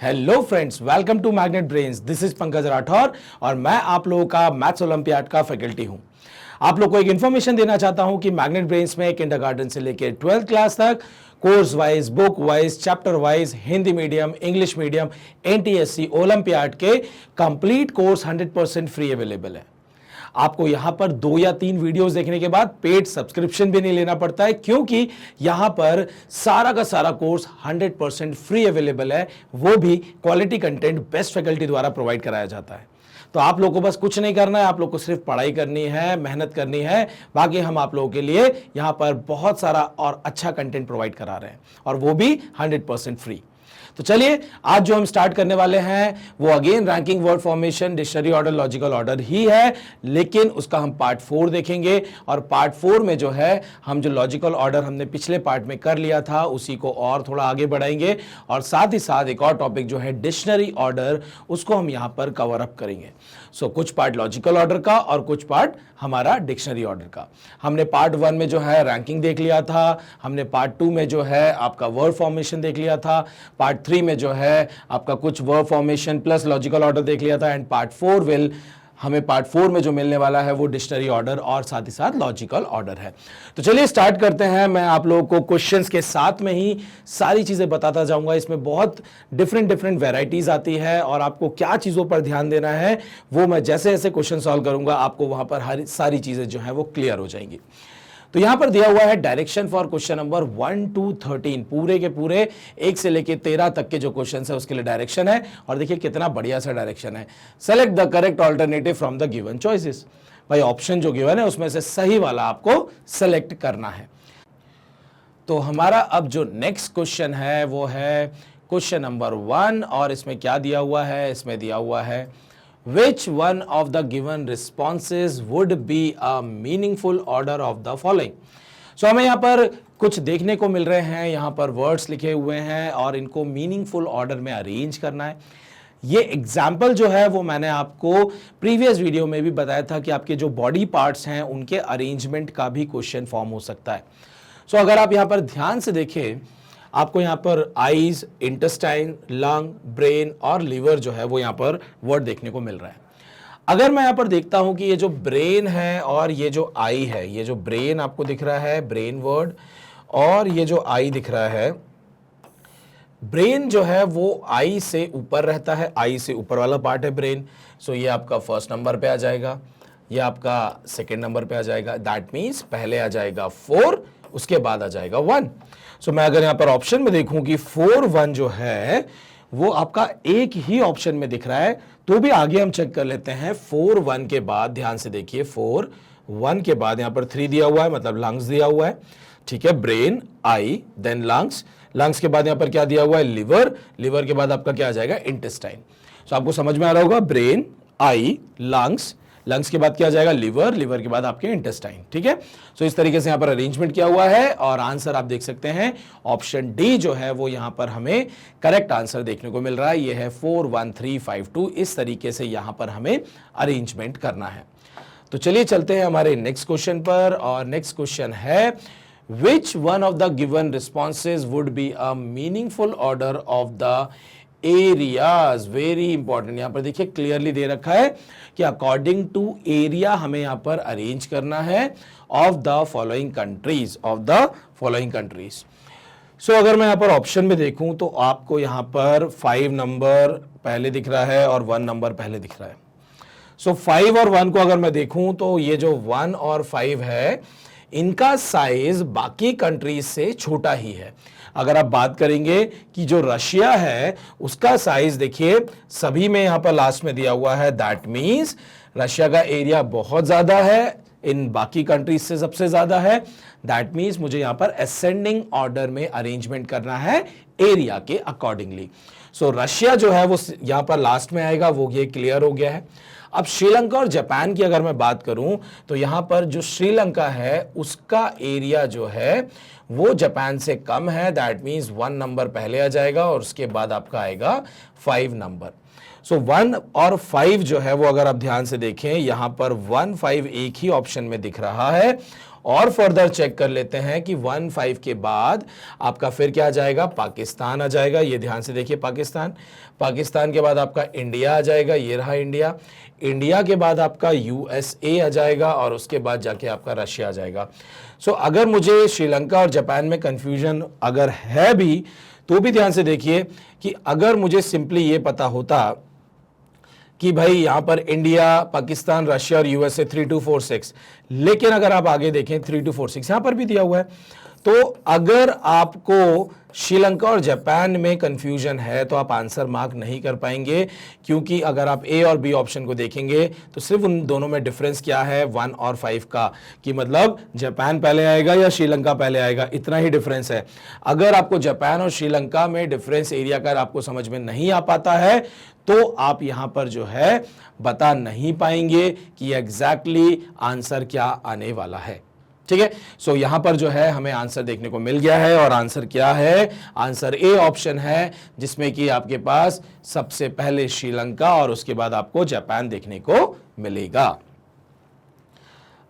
Hello friends, welcome to magnet brains. This is Pankaj Rathore और मैं आप लोगों का मैथ्स ओलंपियाड का फैकल्टी हूं। आप लोग को एक इन्फॉर्मेशन देना चाहता हूं कि मैग्नेट ब्रेन्स में किंडरगार्टन से लेकर 12th क्लास तक course wise, book wise, chapter wise, Hindi medium, English medium, NTSC, olympiad के कंप्लीट कोर्स 100% फ्री अवेलेबल है। आपको यहां पर 2 या 3 वीडियोस देखने के बाद पेड सब्सक्रिप्शन भी नहीं लेना पड़ता है, क्योंकि यहां पर सारा का सारा कोर्स 100% फ्री अवेलेबल है, वो भी क्वालिटी कंटेंट बेस्ट फैकल्टी द्वारा प्रोवाइड कराया जाता है। तो आप लोगों को बस कुछ नहीं करना है, आप लोग को सिर्फ पढ़ाई करनी है, मेहनत करनी है। बाकी हम आप लोगों के लिए यहां पर बहुत सारा और अच्छा कंटेंट प्रोवाइड करा रहे हैं, और वो भी 100% फ्री। तो चलिए, आज जो हम स्टार्ट करने वाले हैं वो again ranking, word formation, dictionary order, logical order ही है, लेकिन उसका हम पार्ट 4 देखेंगे। और पार्ट 4 में जो है हम जो लॉजिकल ऑर्डर हमने पिछले पार्ट में कर लिया था उसी को और थोड़ा आगे बढ़ाएंगे, और साथ ही साथ एक और टॉपिक जो है डिक्शनरी ऑर्डर, उसको हम यहां पर कवर अप करेंगे। सो कुछ पार्ट लॉजिकल ऑर्डर का और कुछ पार्ट हमारा डिक्शनरी ऑर्डर का। हमने पार्ट 1 में जो है रैंकिंग देख लिया था, हमने पार्ट 2 में जो है आपका वर्ड फॉर्मेशन देख लिया था, पार्ट 3 में जो है आपका कुछ word formation plus logical order देख लिया था, एंड पार्ट 4 हमें पार्ट 4 में जो मिलने वाला है वो डिक्शनरी ऑर्डर और साथ ही साथ लॉजिकल ऑर्डर है। तो चलिए स्टार्ट करते हैं। मैं आप लोगों को क्वेश्चंस के साथ में ही सारी चीजें बताता जाऊंगा। इसमें बहुत डिफरेंट वैरायटीज आती है, और आपको क्या चीजों पर ध्यान देना है वो मैं जैसे जैसे क्वेश्चन सॉल्व करूंगा आपको वहां पर हर सारी चीजें जो है वो क्लियर हो जाएंगी। तो यहां पर दिया हुआ है direction for question number 1 to 13, पूरे के पूरे 1 से लेके 13 तक के जो क्वेश्चन है उसके लिए डायरेक्शन है। और देखिए कितना बढ़िया सा डायरेक्शन है। Select the correct alternative from the given choices. भाई ऑप्शन जो गिवन है उसमें से सही वाला आपको सेलेक्ट करना है। तो हमारा अब जो नेक्स्ट क्वेश्चन है वो है क्वेश्चन नंबर 1, और इसमें क्या दिया हुआ है? इसमें दिया हुआ है Which one of the given responses would be a meaningful order of the following? So हमें यहाँ पर कुछ देखने को मिल रहे हैं, यहाँ पर वर्ड्स लिखे हुए हैं और इनको मीनिंगफुल ऑर्डर में अरेंज करना है। ये एग्जाम्पल जो है वो मैंने आपको प्रीवियस वीडियो में भी बताया था कि आपके जो बॉडी पार्ट्स हैं उनके अरेंजमेंट का भी क्वेश्चन फॉर्म हो सकता है। सो अगर आप यहाँ पर ध्यान से देखें, आपको यहाँ पर आईज, इंटेस्टाइन, लंग, ब्रेन और लीवर जो है वो यहाँ पर वर्ड देखने को मिल रहा है। अगर मैं यहाँ पर देखता हूं कि ये जो ब्रेन है और ये जो आई है, ये जो ब्रेन आपको दिख रहा है ब्रेन वर्ड, और ये जो आई दिख रहा है, ब्रेन जो है वो आई से ऊपर रहता है, आई से ऊपर वाला पार्ट है ब्रेन। सो ये आपका फर्स्ट नंबर पे आ जाएगा, ये आपका सेकेंड नंबर पे आ जाएगा। दैट मीन्स पहले आ जाएगा 4, उसके बाद आ जाएगा 1। सो मैं अगर यहां पर ऑप्शन में देखूं कि 4, 1 जो है वो आपका एक ही ऑप्शन में दिख रहा है, तो भी आगे हम चेक कर लेते हैं। 4, 1 के बाद ध्यान से देखिए, 4, 1 के बाद यहां पर 3 दिया हुआ है, मतलब लंग्स दिया हुआ है। ठीक है, ब्रेन, आई, देन लंग्स, लंग्स के बाद यहां पर क्या दिया हुआ है? लिवर, लिवर के बाद आपका क्या आ जाएगा? इंटेस्टाइन। सो आपको समझ में आ रहा होगा, ब्रेन, आई, लंग्स, लंग्स के बाद क्या आ जाएगा? लिवर, लिवर के बाद आपके इंटेस्टाइन। ठीक है, सो इस तरीके से यहां पर अरेंजमेंट किया हुआ है, और आंसर आप देख सकते हैं ऑप्शन डी जो है वो यहां पर हमें करेक्ट आंसर देखने को मिल रहा है। ये है 4, 1, 3, 5, 2। इस तरीके से यहां पर हमें अरेंजमेंट करना है। तो चलिए चलते हैं हमारे नेक्स्ट क्वेश्चन पर, और नेक्स्ट क्वेश्चन है विच one of the given responses would be a meaningful order of the areas. Very important, यहां पर देखिए क्लियरली दे रखा है कि अकॉर्डिंग टू एरिया हमें यहां पर अरेंज करना है of the following countries, of the following countries. So अगर मैं यहां पर ऑप्शन में देखूं तो आपको यहां पर 5 नंबर पहले दिख रहा है और 1 नंबर पहले दिख रहा है। सो 5 और 1 को अगर मैं देखूं तो ये जो 1 और 5 है इनका साइज बाकी कंट्रीज से छोटा ही है। अगर आप बात करेंगे कि जो रशिया है उसका साइज देखिए सभी में यहां पर लास्ट में दिया हुआ है, दैट मींस रशिया का एरिया बहुत ज्यादा है, इन बाकी कंट्रीज से सबसे ज्यादा है। दैट मींस मुझे यहां पर असेंडिंग ऑर्डर में अरेंजमेंट करना है एरिया के अकॉर्डिंगली। सो रशिया जो है वो यहां पर लास्ट में आएगा, वो ये क्लियर हो गया है। अब श्रीलंका और जापान की अगर मैं बात करूं तो यहां पर जो श्रीलंका है उसका एरिया जो है वो जापान से कम है। दैट मींस 1 नंबर पहले आ जाएगा और उसके बाद आपका आएगा 5 नंबर। सो 1 और 5 जो है वो अगर आप ध्यान से देखें यहां पर 1, 5 एक ही ऑप्शन में दिख रहा है, और फर्दर चेक कर लेते हैं कि 1-5 के बाद आपका फिर क्या आ जाएगा, पाकिस्तान आ जाएगा। ये ध्यान से देखिए, पाकिस्तान, पाकिस्तान के बाद आपका इंडिया आ जाएगा, ये रहा इंडिया, इंडिया के बाद आपका यूएसए आ जाएगा और उसके बाद जाके आपका रशिया आ जाएगा। सो अगर मुझे श्रीलंका और जापान में कंफ्यूजन अगर है भी, तो भी ध्यान से देखिए कि अगर मुझे सिंपली ये पता होता कि भाई यहां पर इंडिया, पाकिस्तान, रशिया और यूएसए 3 2 4 6, लेकिन अगर आप आगे देखें 3 2 4 6 यहां पर भी दिया हुआ है। तो अगर आपको श्रीलंका और जापान में कंफ्यूजन है तो आप आंसर मार्क नहीं कर पाएंगे, क्योंकि अगर आप ए और बी ऑप्शन को देखेंगे तो सिर्फ उन दोनों में डिफरेंस क्या है, 1 और 5 का, कि मतलब जापान पहले आएगा या श्रीलंका पहले आएगा, इतना ही डिफरेंस है। अगर आपको जापान और श्रीलंका में डिफरेंस एरिया का आपको समझ में नहीं आ पाता है तो आप यहां पर जो है बता नहीं पाएंगे कि एग्जैक्टली आंसर क्या आने वाला है। ठीक है, सो यहां पर जो है हमें आंसर देखने को मिल गया है, और आंसर क्या है, आंसर ए ऑप्शन है, जिसमें कि आपके पास सबसे पहले श्रीलंका और उसके बाद आपको जापान देखने को मिलेगा।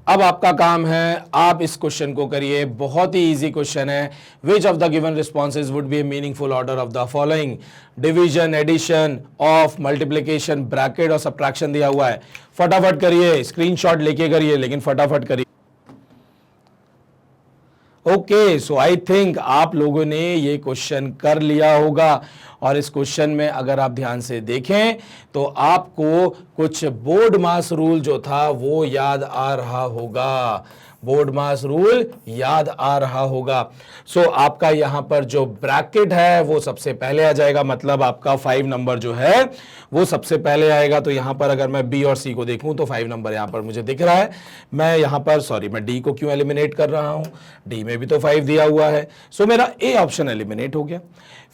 अब आपका काम है, आप इस क्वेश्चन को करिए, बहुत ही इजी क्वेश्चन है। Which of the given responses would be a meaningful order of the following, division, addition, of, multiplication, bracket और सब्ट्रैक्शन दिया हुआ है। फटाफट करिए, स्क्रीनशॉट लेके करिए, लेकिन फटाफट करिए। ओके, सो आई थिंक आप लोगों ने ये क्वेश्चन कर लिया होगा, और इस क्वेश्चन में अगर आप ध्यान से देखें तो आपको कुछ बोर्ड मास रूल जो था वो याद आ रहा होगा, बोर्ड मास रूल याद आ रहा होगा। सो आपका यहां पर जो ब्रैकेट है वो सबसे पहले आ जाएगा, मतलब आपका 5 नंबर जो है वो सबसे पहले आएगा। तो यहां पर अगर मैं बी और सी को देखूं तो 5 नंबर यहां पर मुझे दिख रहा है। मैं यहां पर मैं डी को क्यों एलिमिनेट कर रहा हूं, डी में भी तो 5 दिया हुआ है। सो मेरा ए ऑप्शन एलिमिनेट हो गया।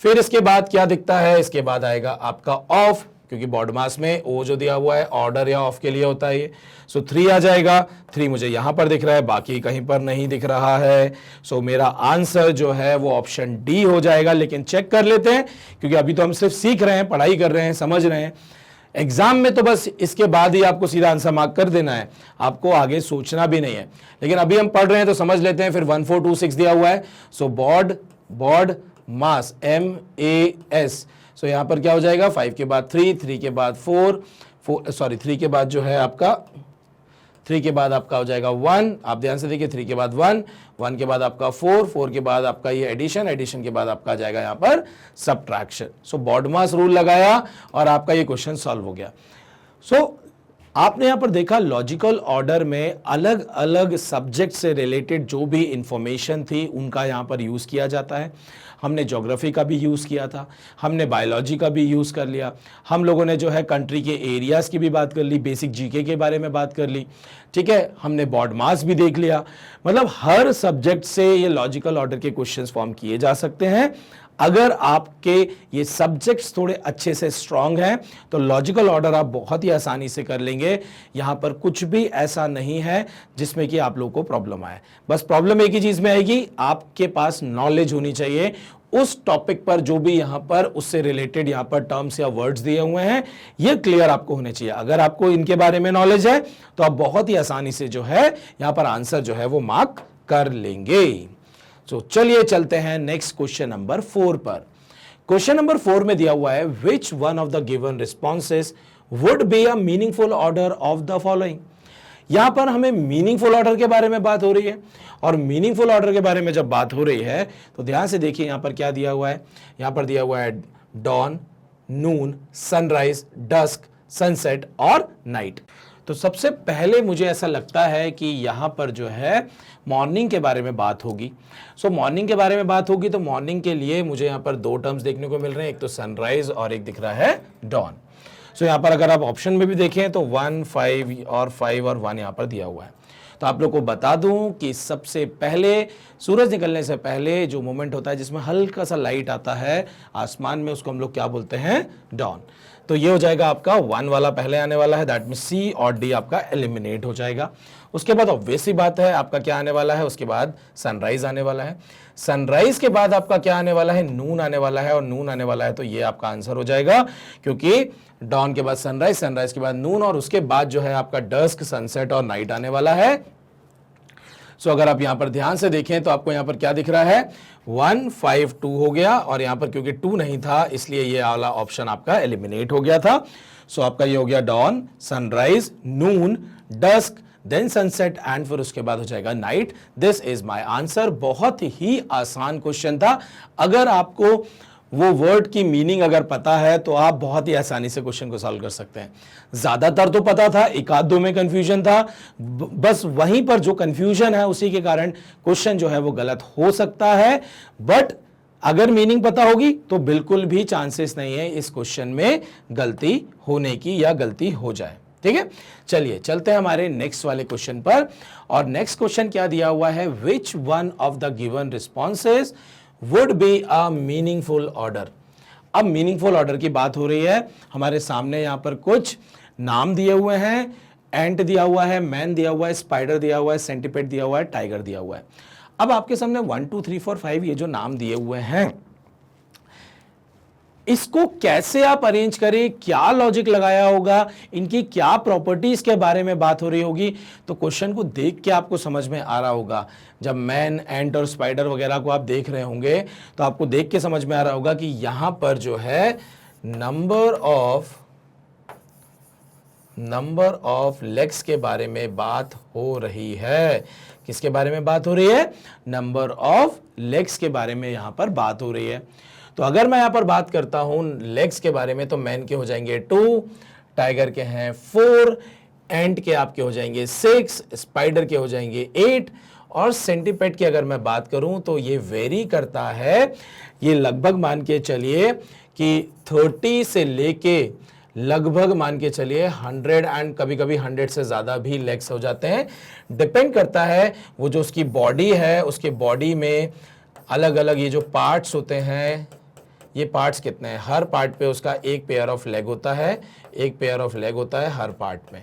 फिर इसके बाद क्या दिखता है, इसके बाद आएगा आपका ऑफ, क्योंकि बॉड मास में ओ जो दिया हुआ है ऑर्डर या ऑफ के लिए होता है ये। सो 3 आ जाएगा, 3 मुझे यहां पर दिख रहा है, बाकी कहीं पर नहीं दिख रहा है। सो मेरा आंसर जो है वो ऑप्शन डी हो जाएगा। लेकिन चेक कर लेते हैं, क्योंकि अभी तो हम सिर्फ सीख रहे हैं, पढ़ाई कर रहे हैं, समझ रहे हैं। एग्जाम में तो बस इसके बाद ही आपको सीधा आंसर मार्क कर देना है, आपको आगे सोचना भी नहीं है। लेकिन अभी हम पढ़ रहे हैं तो समझ लेते हैं। फिर 1 4 2 6 दिया हुआ है। सो बॉड मास, MAS। सो यहां पर क्या हो जाएगा, 5 के बाद 3, 3 के बाद 3 के बाद जो है आपका 3 के बाद आपका हो जाएगा 1। आप ध्यान से देखिए, 3 के बाद 1, 1 के बाद आपका 4, 4 के बाद आपका ये एडिशन, एडिशन के बाद आपका जाएगा यहां पर सब्ट्रैक्शन। सो बॉड मास रूल लगाया और आपका ये क्वेश्चन सॉल्व हो गया। सो आपने यहां पर देखा लॉजिकल ऑर्डर में अलग अलग सब्जेक्ट से रिलेटेड जो भी इंफॉर्मेशन थी उनका यहां पर यूज किया जाता है। हमने ज्योग्राफी का भी यूज़ किया था, हमने बायोलॉजी का भी यूज़ कर लिया, हम लोगों ने जो है कंट्री के एरियाज़ की भी बात कर ली, बेसिक जीके के बारे में बात कर ली, ठीक है, हमने बॉड मास भी देख लिया। मतलब हर सब्जेक्ट से ये लॉजिकल ऑर्डर के क्वेश्चंस फॉर्म किए जा सकते हैं। अगर आपके ये सब्जेक्ट्स थोड़े अच्छे से स्ट्रांग हैं तो लॉजिकल ऑर्डर आप बहुत ही आसानी से कर लेंगे। यहां पर कुछ भी ऐसा नहीं है जिसमें कि आप लोगों को प्रॉब्लम आए। बस प्रॉब्लम एक ही चीज में आएगी, आपके पास नॉलेज होनी चाहिए उस टॉपिक पर, जो भी यहां पर उससे रिलेटेड यहां पर टर्म्स या वर्ड्स दिए हुए हैं ये क्लियर आपको होने चाहिए। अगर आपको इनके बारे में नॉलेज है तो आप बहुत ही आसानी से जो है यहां पर आंसर जो है वो मार्क कर लेंगे। तो चलिए चलते हैं नेक्स्ट क्वेश्चन नंबर 4 पर। क्वेश्चन नंबर 4 में दिया हुआ है विच one of the given responses would be a meaningful order of the following. यहां पर हमें मीनिंगफुल ऑर्डर के बारे में बात हो रही है, और मीनिंगफुल ऑर्डर के बारे में जब बात हो रही है तो ध्यान से देखिए यहां पर क्या दिया हुआ है। यहां पर दिया हुआ है डॉन, नून, सनराइज, डस्क, सनसेट और नाइट। तो सबसे पहले मुझे ऐसा लगता है कि यहां पर जो है मॉर्निंग के बारे में बात होगी। सो मॉर्निंग के बारे में बात होगी तो मॉर्निंग के लिए मुझे यहां पर 2 टर्म्स देखने को मिल रहे हैं, एक तो सनराइज और एक दिख रहा है डॉन। सो यहां पर अगर आप ऑप्शन में भी देखें तो 1, 5 और 5 और 1 यहां पर दिया हुआ है। तो आप लोग को बता दूं कि सबसे पहले सूरज निकलने से पहले जो मोमेंट होता है जिसमें हल्का सा लाइट आता है आसमान में, उसको हम लोग क्या बोलते हैं, डॉन। तो ये हो जाएगा आपका 1 वाला पहले आने वाला है, दैट मीन सी और डी आपका एलिमिनेट हो जाएगा। उसके बाद ऑब्वियस सी बात है आपका क्या आने वाला है, उसके बाद सनराइज आने वाला है। सनराइज के बाद आपका क्या आने वाला है, नून आने वाला है, और नून आने वाला है तो ये आपका आंसर हो जाएगा, क्योंकि डॉन के बाद सनराइज, सनराइज के बाद नून, और उसके बाद जो है आपका डस्क, सनसेट और नाइट आने वाला है। सो अगर आप यहां पर ध्यान से देखें तो आपको यहां पर क्या दिख रहा है, 152 हो गया, और यहां पर क्योंकि 2 नहीं था इसलिए ये वाला ऑप्शन आपका एलिमिनेट हो गया था। सो आपका ये हो गया dawn, sunrise, noon, dusk, then sunset and फिर उसके बाद हो जाएगा night. This is my answer. बहुत ही आसान क्वेश्चन था। अगर आपको वो वर्ड की मीनिंग अगर पता है तो आप बहुत ही आसानी से क्वेश्चन को सॉल्व कर सकते हैं। ज्यादातर तो पता था, एक आध दो में कंफ्यूजन था, बस वहीं पर जो कंफ्यूजन है उसी के कारण क्वेश्चन जो है वो गलत हो सकता है। बट अगर मीनिंग पता होगी तो बिल्कुल भी चांसेस नहीं है इस क्वेश्चन में गलती होने की या गलती हो जाए। ठीक है, चलिए चलते हैं हमारे नेक्स्ट वाले क्वेश्चन पर। और नेक्स्ट क्वेश्चन क्या दिया हुआ है, विच one of the given responses would be a meaningful order. अब मीनिंगफुल ऑर्डर की बात हो रही है, हमारे सामने यहां पर कुछ नाम दिए हुए हैं, एंट दिया हुआ है, मैन दिया हुआ है, स्पाइडर दिया हुआ है, सेंटीपेड दिया हुआ है, टाइगर दिया हुआ है। अब आपके सामने 1 2 3 4 5 ये जो नाम दिए हुए हैं, इसको कैसे आप अरेंज करें, क्या लॉजिक लगाया होगा, इनकी क्या प्रॉपर्टीज के बारे में बात हो रही होगी, तो क्वेश्चन को देख के आपको समझ में आ रहा होगा। जब मैन, एंट और स्पाइडर वगैरह को आप देख रहे होंगे तो आपको देख के समझ में आ रहा होगा कि यहां पर जो है नंबर ऑफ लेग्स के बारे में बात हो रही है। किसके बारे में बात हो रही है, नंबर ऑफ लेग्स के बारे में यहां पर बात हो रही है। तो अगर मैं यहां पर बात करता हूं लेग्स के बारे में तो मैन के हो जाएंगे 2, टाइगर के हैं 4, एंट के आपके हो जाएंगे 6, स्पाइडर के हो जाएंगे 8, और सेंटीपेड की अगर मैं बात करूं तो ये वेरी करता है। ये लगभग मान के चलिए कि 30 से लेके लगभग मान के चलिए 100 एंड कभी कभी 100 से ज्यादा भी लेग्स हो जाते हैं। डिपेंड करता है वो जो उसकी बॉडी है, उसके बॉडी में अलग अलग ये जो पार्ट्स होते हैं, ये पार्ट्स कितने हैं, हर पार्ट पे उसका एक पेयर ऑफ लेग होता है, एक पेयर ऑफ लेग होता है हर पार्ट में।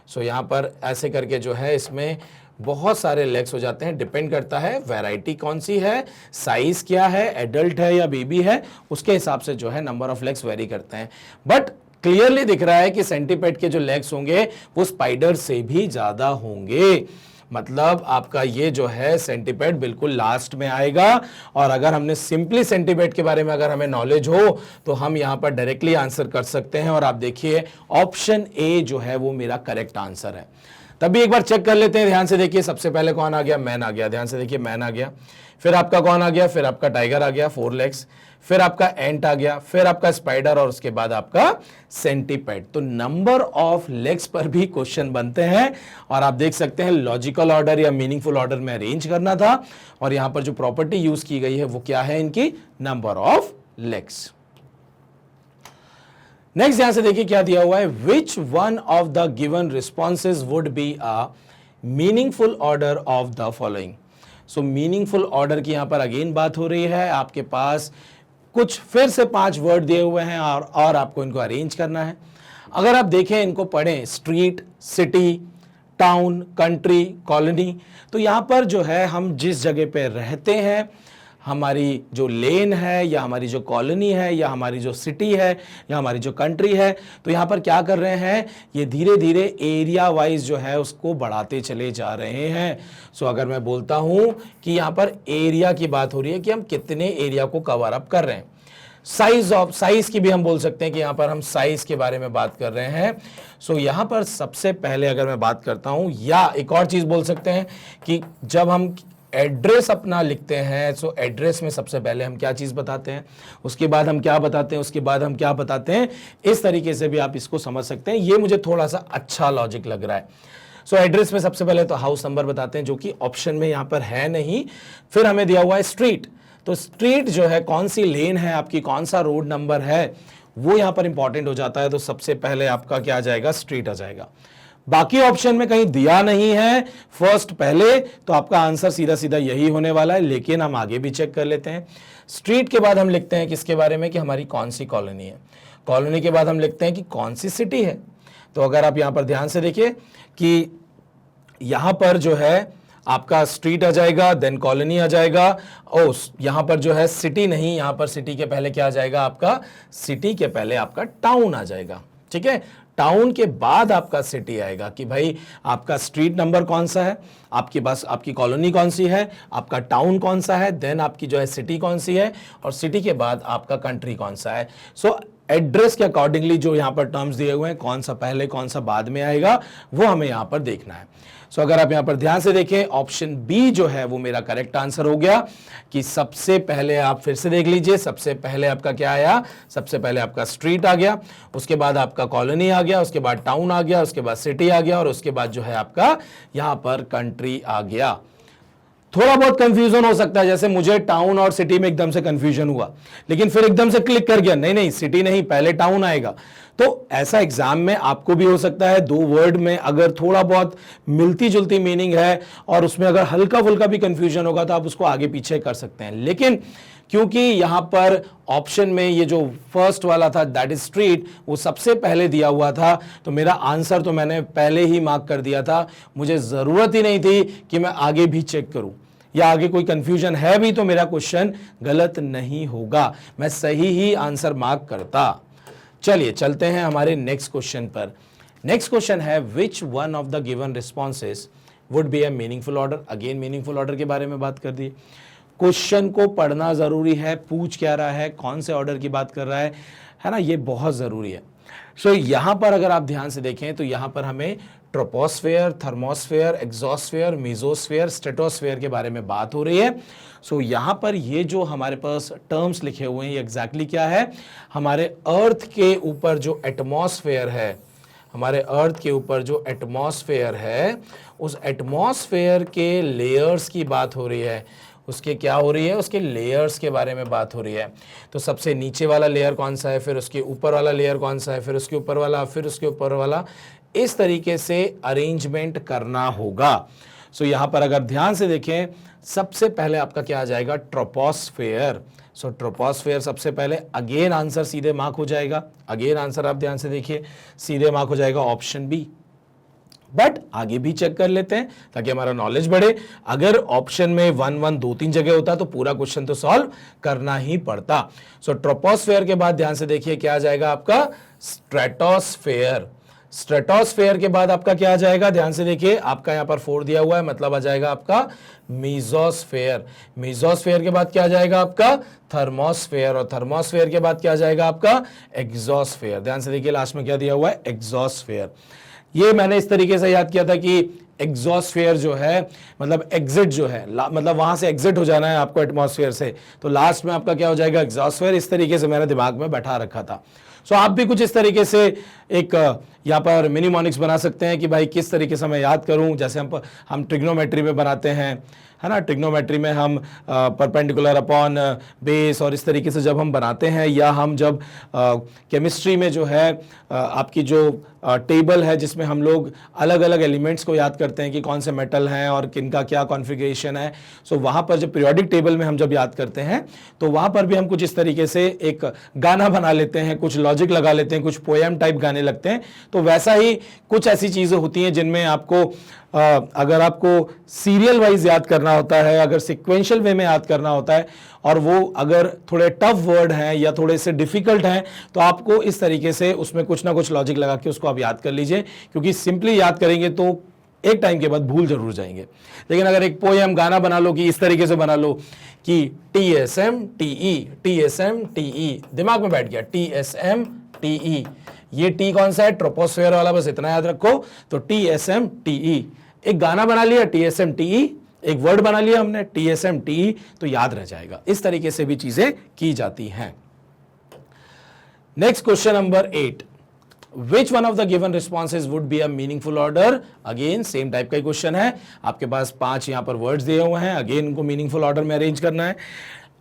सो यहाँ पर ऐसे करके जो है इसमें बहुत सारे लेग्स हो जाते हैं। डिपेंड करता है वैरायटी कौन सी है, साइज क्या है, एडल्ट है या बेबी है, उसके हिसाब से जो है नंबर ऑफ लेग्स वेरी करते हैं। बट क्लियरली दिख रहा है कि सेंटीपेड के जो लेग्स होंगे वो स्पाइडर से भी ज्यादा होंगे। मतलब आपका ये जो है सेंटीपेड बिल्कुल लास्ट में आएगा। और अगर हमने सिंपली सेंटीपेड के बारे में अगर हमें नॉलेज हो तो हम यहां पर डायरेक्टली आंसर कर सकते हैं। और आप देखिए ऑप्शन ए जो है वो मेरा करेक्ट आंसर है। तभी एक बार चेक कर लेते हैं, ध्यान से देखिए। सबसे पहले कौन आ गया, मैन आ गया। ध्यान से देखिए, मैन आ गया। फिर आपका कौन आ गया, फिर आपका टाइगर आ गया 4 लेग्स, फिर आपका एंट आ गया, फिर आपका स्पाइडर, और उसके बाद आपका सेंटीपेड। तो नंबर ऑफ लेग्स पर भी क्वेश्चन बनते हैं। और आप देख सकते हैं लॉजिकल ऑर्डर या मीनिंगफुल ऑर्डर में अरेंज करना था। और यहां पर जो प्रॉपर्टी यूज की गई है वो क्या है, इनकी नंबर ऑफ लेग्स। नेक्स्ट ध्यान से देखिए क्या दिया हुआ है, विच one of the given responses would be a meaningful order of the following. So meaningful order की यहां पर अगेन बात हो रही है। आपके पास कुछ फिर से 5 वर्ड दिए हुए हैं और आपको इनको अरेंज करना है। अगर आप देखें, इनको पढ़ें, street, city, town, country, colony, तो यहां पर जो है हम जिस जगह पे रहते हैं, हमारी जो लेन है या हमारी जो कॉलोनी है या हमारी जो सिटी है या हमारी जो कंट्री है, तो यहाँ पर क्या कर रहे हैं, ये धीरे धीरे एरिया वाइज जो है उसको बढ़ाते चले जा रहे हैं। सो अगर मैं बोलता हूँ कि यहाँ पर एरिया की बात हो रही है कि हम कितने एरिया को कवर अप कर रहे हैं। साइज की भी हम बोल सकते हैं कि यहाँ पर हम साइज के बारे में बात कर रहे हैं। सो यहाँ पर सबसे पहले अगर मैं बात करता हूँ, या एक और चीज़ बोल सकते हैं कि जब हम एड्रेस अपना लिखते हैं, सो एड्रेस में सबसे पहले हम क्या चीज बताते हैं, उसके बाद हम क्या बताते हैं, उसके बाद हम क्या बताते हैं। इस तरीके से भी आप इसको समझ सकते हैं। ये मुझे थोड़ा सा अच्छा लॉजिक लग रहा है। सो एड्रेस में सबसे पहले तो हाउस नंबर बताते हैं, जो कि ऑप्शन में यहां पर है नहीं। फिर हमें दिया हुआ है स्ट्रीट, तो स्ट्रीट जो है कौन सी लेन है आपकी, कौन सा रोड नंबर है, वो यहां पर इंपॉर्टेंट हो जाता है। तो सबसे पहले आपका क्या आ जाएगा, स्ट्रीट आ जाएगा। बाकी ऑप्शन में कहीं दिया नहीं है फर्स्ट पहले, तो आपका आंसर सीधा सीधा यही होने वाला है। लेकिन हम आगे भी चेक कर लेते हैं। स्ट्रीट के बाद हम लिखते हैं किसके बारे में, कि हमारी कौन सी कॉलोनी है। कॉलोनी के बाद हम लिखते हैं कि कौन सी सिटी है। तो अगर आप यहां पर ध्यान से देखिए कि यहां पर जो है आपका स्ट्रीट आ जाएगा, देन कॉलोनी आ जाएगा। ओ यहां पर जो है सिटी नहीं, यहां पर सिटी के पहले क्या आ जाएगा, आपका सिटी के पहले आपका टाउन आ जाएगा। ठीक है। टाउन के बाद आपका सिटी आएगा कि भाई आपका स्ट्रीट नंबर कौन सा है, आपके पास आपकी कॉलोनी कौन सी है, आपका टाउन कौन सा है, देन आपकी जो है सिटी कौन सी है, और सिटी के बाद आपका कंट्री कौन सा है। सो एड्रेस के अकॉर्डिंगली जो यहां पर टर्म्स दिए हुए हैं, कौन सा पहले कौन सा बाद में आएगा, वो हमें यहां पर देखना है। सो अगर आप यहां पर ध्यान से देखें, ऑप्शन बी जो है वो मेरा करेक्ट आंसर हो गया कि सबसे पहले, आप फिर से देख लीजिए, सबसे पहले आपका क्या आया, सबसे पहले आपका स्ट्रीट आ गया, उसके बाद आपका कॉलोनी आ गया, उसके बाद टाउन आ गया, उसके बाद सिटी आ गया, और उसके बाद जो है आपका यहां पर कंट्री आ गया। थोड़ा बहुत कंफ्यूजन हो सकता है, जैसे मुझे टाउन और सिटी में एकदम से कंफ्यूजन हुआ, लेकिन फिर एकदम से क्लिक कर गया, नहीं नहीं सिटी नहीं, पहले टाउन आएगा। तो ऐसा एग्जाम में आपको भी हो सकता है, दो वर्ड में अगर थोड़ा बहुत मिलती जुलती मीनिंग है और उसमें अगर हल्का फुल्का भी कंफ्यूजन होगा तो आप उसको आगे पीछे कर सकते हैं। लेकिन क्योंकि यहां पर ऑप्शन में ये जो फर्स्ट वाला था दैट इज स्ट्रीट, वो सबसे पहले दिया हुआ था, तो मेरा आंसर तो मैंने पहले ही मार्क कर दिया था, मुझे जरूरत ही नहीं थी कि मैं आगे भी चेक करूं, या आगे कोई कंफ्यूजन है भी तो मेरा क्वेश्चन गलत नहीं होगा, मैं सही ही आंसर मार्क करता। चलिए चलते हैं हमारे नेक्स्ट क्वेश्चन पर। नेक्स्ट क्वेश्चन है विच one of the given responses would be a meaningful order. Again meaningful order के बारे में बात कर दी। क्वेश्चन को पढ़ना जरूरी है, पूछ क्या रहा है, कौन से ऑर्डर की बात कर रहा है ना, ये बहुत जरूरी है। सो यहां पर अगर आप ध्यान से देखें तो यहां पर हमें troposphere, thermosphere, exosphere, mesosphere, stratosphere के बारे में बात हो रही है। सो यहां पर ये जो हमारे पास टर्म्स लिखे हुए हैं ये एग्जैक्टली क्या है, हमारे अर्थ के ऊपर जो एटमॉस्फेयर है, हमारे अर्थ के ऊपर जो एटमॉस्फेयर है, उस एटमॉस्फेयर के लेयर्स की बात हो रही है। उसके क्या हो रही है, उसके लेयर्स के बारे में बात हो रही है। तो सबसे नीचे वाला लेयर कौन सा है, फिर उसके ऊपर वाला लेयर कौन सा है, फिर उसके ऊपर वाला, फिर उसके ऊपर वाला, इस तरीके से अरेंजमेंट करना होगा। सो यहां पर अगर ध्यान से देखें, सबसे पहले आपका क्या आ जाएगा, ट्रोपोस्फेयर। सो ट्रोपोस्फेयर सबसे पहले, अगेन आंसर सीधे मार्क हो जाएगा, अगेन आंसर आप ध्यान से देखिए सीधे मार्क हो जाएगा ऑप्शन बी। बट आगे भी चेक कर लेते हैं ताकि हमारा नॉलेज बढ़े। अगर ऑप्शन में 1 2 3 जगह होता तो पूरा क्वेश्चन तो सॉल्व करना ही पड़ता। सो ट्रोपोस्फेयर के बाद ध्यान से देखिए क्या आ जाएगा आपका, स्ट्रेटोस्फेयर। स्ट्रेटोस्फेयर के बाद आपका क्या आ जाएगा, ध्यान से देखिए, आपका यहां पर 4 दिया हुआ है, मतलब आ जाएगा आपका मीजोस्फेयर। मीजोस्फेयर के बाद क्या आ जाएगा आपका, थर्मोस्फेयर, और थर्मोस्फेयर के बाद क्या आ जाएगा आपका, एग्जोस्फेयर। ध्यान से देखिए लास्ट में क्या दिया हुआ है, एग्जोस्फेयर। ये मैंने इस तरीके से याद किया था कि एग्जॉस्फेयर जो है मतलब एग्जिट जो है, मतलब वहां से एग्जिट हो जाना है आपको एटमॉस्फेयर से, तो लास्ट में आपका क्या हो जाएगा, एग्जॉस्फेयर। इस तरीके से मैंने दिमाग में बैठा रखा था। सो आप भी कुछ इस तरीके से एक यहाँ पर मिनीमोनिक्स बना सकते हैं कि भाई किस तरीके से मैं याद करूं। जैसे हम ट्रिग्नोमेट्री में बनाते हैं, है ना, ट्रिग्नोमेट्री में हम परपेंडिकुलर अपॉन बेस और इस तरीके से जब हम बनाते हैं, या हम जब केमिस्ट्री में जो है आपकी जो टेबल है जिसमें हम लोग अलग अलग एलिमेंट्स को याद करते हैं कि कौन से मेटल हैं और किनका क्या कॉन्फ़िगरेशन है। सो वहाँ पर जब पीरियोडिक टेबल में हम जब याद करते हैं तो वहाँ पर भी हम कुछ इस तरीके से एक गाना बना लेते हैं, कुछ लॉजिक लगा लेते हैं, कुछ पोएम टाइप गाने लगते हैं। तो वैसा ही कुछ ऐसी चीज़ें होती हैं जिनमें आपको अगर आपको सीरियल वाइज याद करना होता है, अगर सिक्वेंशियल वे में याद करना होता है, और वो अगर थोड़े टफ वर्ड हैं या थोड़े से डिफिकल्ट हैं, तो आपको इस तरीके से उसमें कुछ ना कुछ लॉजिक लगा के उसको आप याद कर लीजिए, क्योंकि सिंपली याद करेंगे तो एक टाइम के बाद भूल जरूर जाएंगे। लेकिन अगर एक पोएम गाना बना लो कि इस तरीके से बना लो कि TSM TE, दिमाग में बैठ गया, TSM TE, ये टी कौन सा है, ट्रोपोस्फेयर वाला, बस इतना याद रखो। तो TSM TE, एक गाना बना लिया TSM TE, एक वर्ड बना लिया हमने TSM TE, तो याद रह जाएगा। इस तरीके से भी चीजें की जाती हैं। Next question number 8, which one of the given responses would be a meaningful order. Again same type का क्वेश्चन है, आपके पास 5 यहां पर वर्ड्स दिए हुए हैं, अगेन उनको मीनिंगफुल ऑर्डर में अरेंज करना है।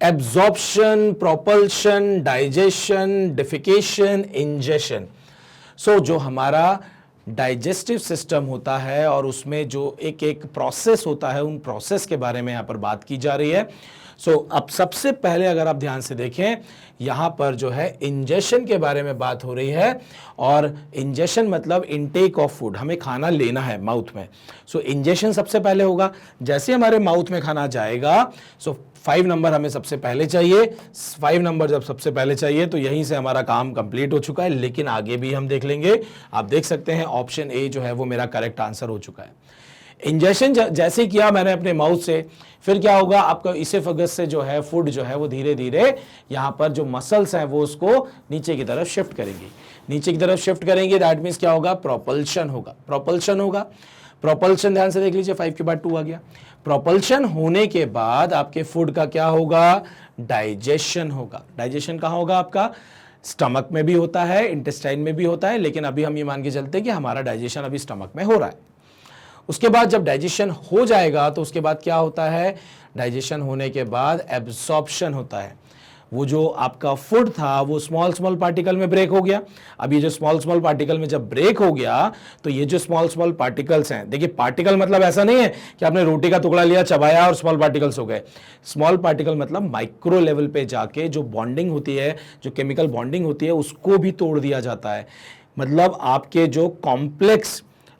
Absorption, propulsion, digestion, defecation, ingestion. So जो हमारा डाइजेस्टिव सिस्टम होता है और उसमें जो एक एक प्रोसेस होता है, उन प्रोसेस के बारे में यहां पर बात की जा रही है। अब सबसे पहले अगर आप ध्यान से देखें, यहां पर जो है इंजेशन के बारे में बात हो रही है, और इंजेशन मतलब इनटेक ऑफ फूड, हमें खाना लेना है माउथ में। इंजेशन सबसे पहले होगा, जैसे हमारे माउथ में खाना जाएगा 5 नंबर हमें सबसे पहले चाहिए। 5 नंबर जब सबसे पहले चाहिए तो यहीं से हमारा काम कंप्लीट हो चुका है, लेकिन आगे भी हम देख लेंगे। आप देख सकते हैं ऑप्शन ए जो है वो मेरा करेक्ट आंसर हो चुका है। इंजेक्शन जैसे किया मैंने अपने माउथ से, फिर क्या होगा, आपका इसेफेगस से जो है फूड जो है वो धीरे धीरे यहाँ पर जो मसल्स हैं वो उसको नीचे की तरफ शिफ्ट करेंगे, नीचे की तरफ शिफ्ट करेंगे। दैट मीन्स क्या होगा, प्रोपल्शन होगा, प्रोपल्शन होगा। प्रोपल्शन ध्यान से देख लीजिए, 5 के बाद 2 आ गया। प्रोपल्शन होने के बाद आपके फूड का क्या होगा, डाइजेशन होगा। डाइजेशन कहाँ होगा आपका, स्टमक में भी होता है, इंटेस्टाइन में भी होता है, लेकिन अभी हम ये मान के चलते हैं कि हमारा डाइजेशन अभी स्टमक में हो रहा है। उसके बाद जब डाइजेशन हो जाएगा तो उसके बाद क्या होता है, डाइजेशन होने के बाद एब्सॉर्प्शन होता है। वो जो आपका फूड था वो स्मॉल स्मॉल पार्टिकल में ब्रेक हो गया। अब ये जो स्मॉल स्मॉल पार्टिकल में जब ब्रेक हो गया तो ये जो स्मॉल स्मॉल पार्टिकल्स हैं, देखिए पार्टिकल मतलब ऐसा नहीं है कि आपने रोटी का टुकड़ा लिया, चबाया और स्मॉल पार्टिकल्स हो गए। स्मॉल पार्टिकल मतलब माइक्रो लेवल पे जाके जो बॉन्डिंग होती है, जो केमिकल बॉन्डिंग होती है, उसको भी तोड़ दिया जाता है। मतलब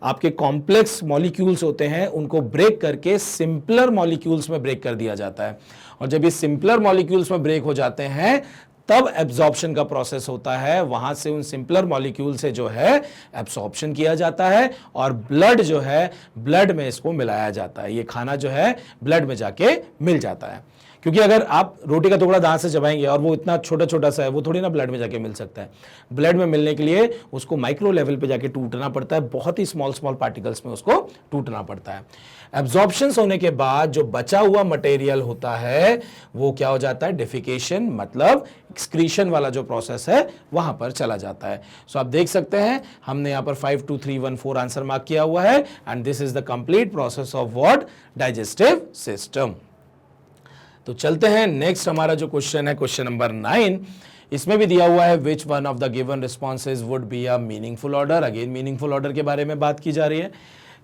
आपके कॉम्प्लेक्स मॉलिक्यूल्स होते हैं उनको ब्रेक करके सिंपलर मॉलिक्यूल्स में ब्रेक कर दिया जाता है। और जब ये सिंपलर मॉलिक्यूल्स में ब्रेक हो जाते हैं तब एब्जॉर्प्शन का प्रोसेस होता है। वहां से उन सिंपलर मॉलिक्यूल से जो है एब्सॉर्प्शन किया जाता है और ब्लड जो है, ब्लड में इसको मिलाया जाता है। ये खाना जो है ब्लड में जाके मिल जाता है। क्योंकि अगर आप रोटी का टुकड़ा दांत से चबाएंगे और वो इतना छोटा छोटा सा है, वो थोड़ी ना ब्लड में जाके मिल सकता है। ब्लड में मिलने के लिए उसको माइक्रो लेवल पे जाके टूटना पड़ता है, बहुत ही स्मॉल स्मॉल पार्टिकल्स में उसको टूटना पड़ता है। एब्जॉर्प्शन होने के बाद जो बचा हुआ मटेरियल होता है वो क्या हो जाता है, डेफिकेशन मतलब एक्सक्रीशन वाला जो प्रोसेस है वहां पर चला जाता है। सो आप देख सकते हैं हमने यहां पर 5 2 3 1 4 आंसर मार्क किया हुआ है। And this is the complete process of what, digestive system. तो चलते हैं नेक्स्ट, हमारा जो क्वेश्चन है क्वेश्चन नंबर 9। इसमें भी दिया हुआ है विच one of the given responses would be a meaningful order. Again meaningful order के बारे में बात की जा रही है।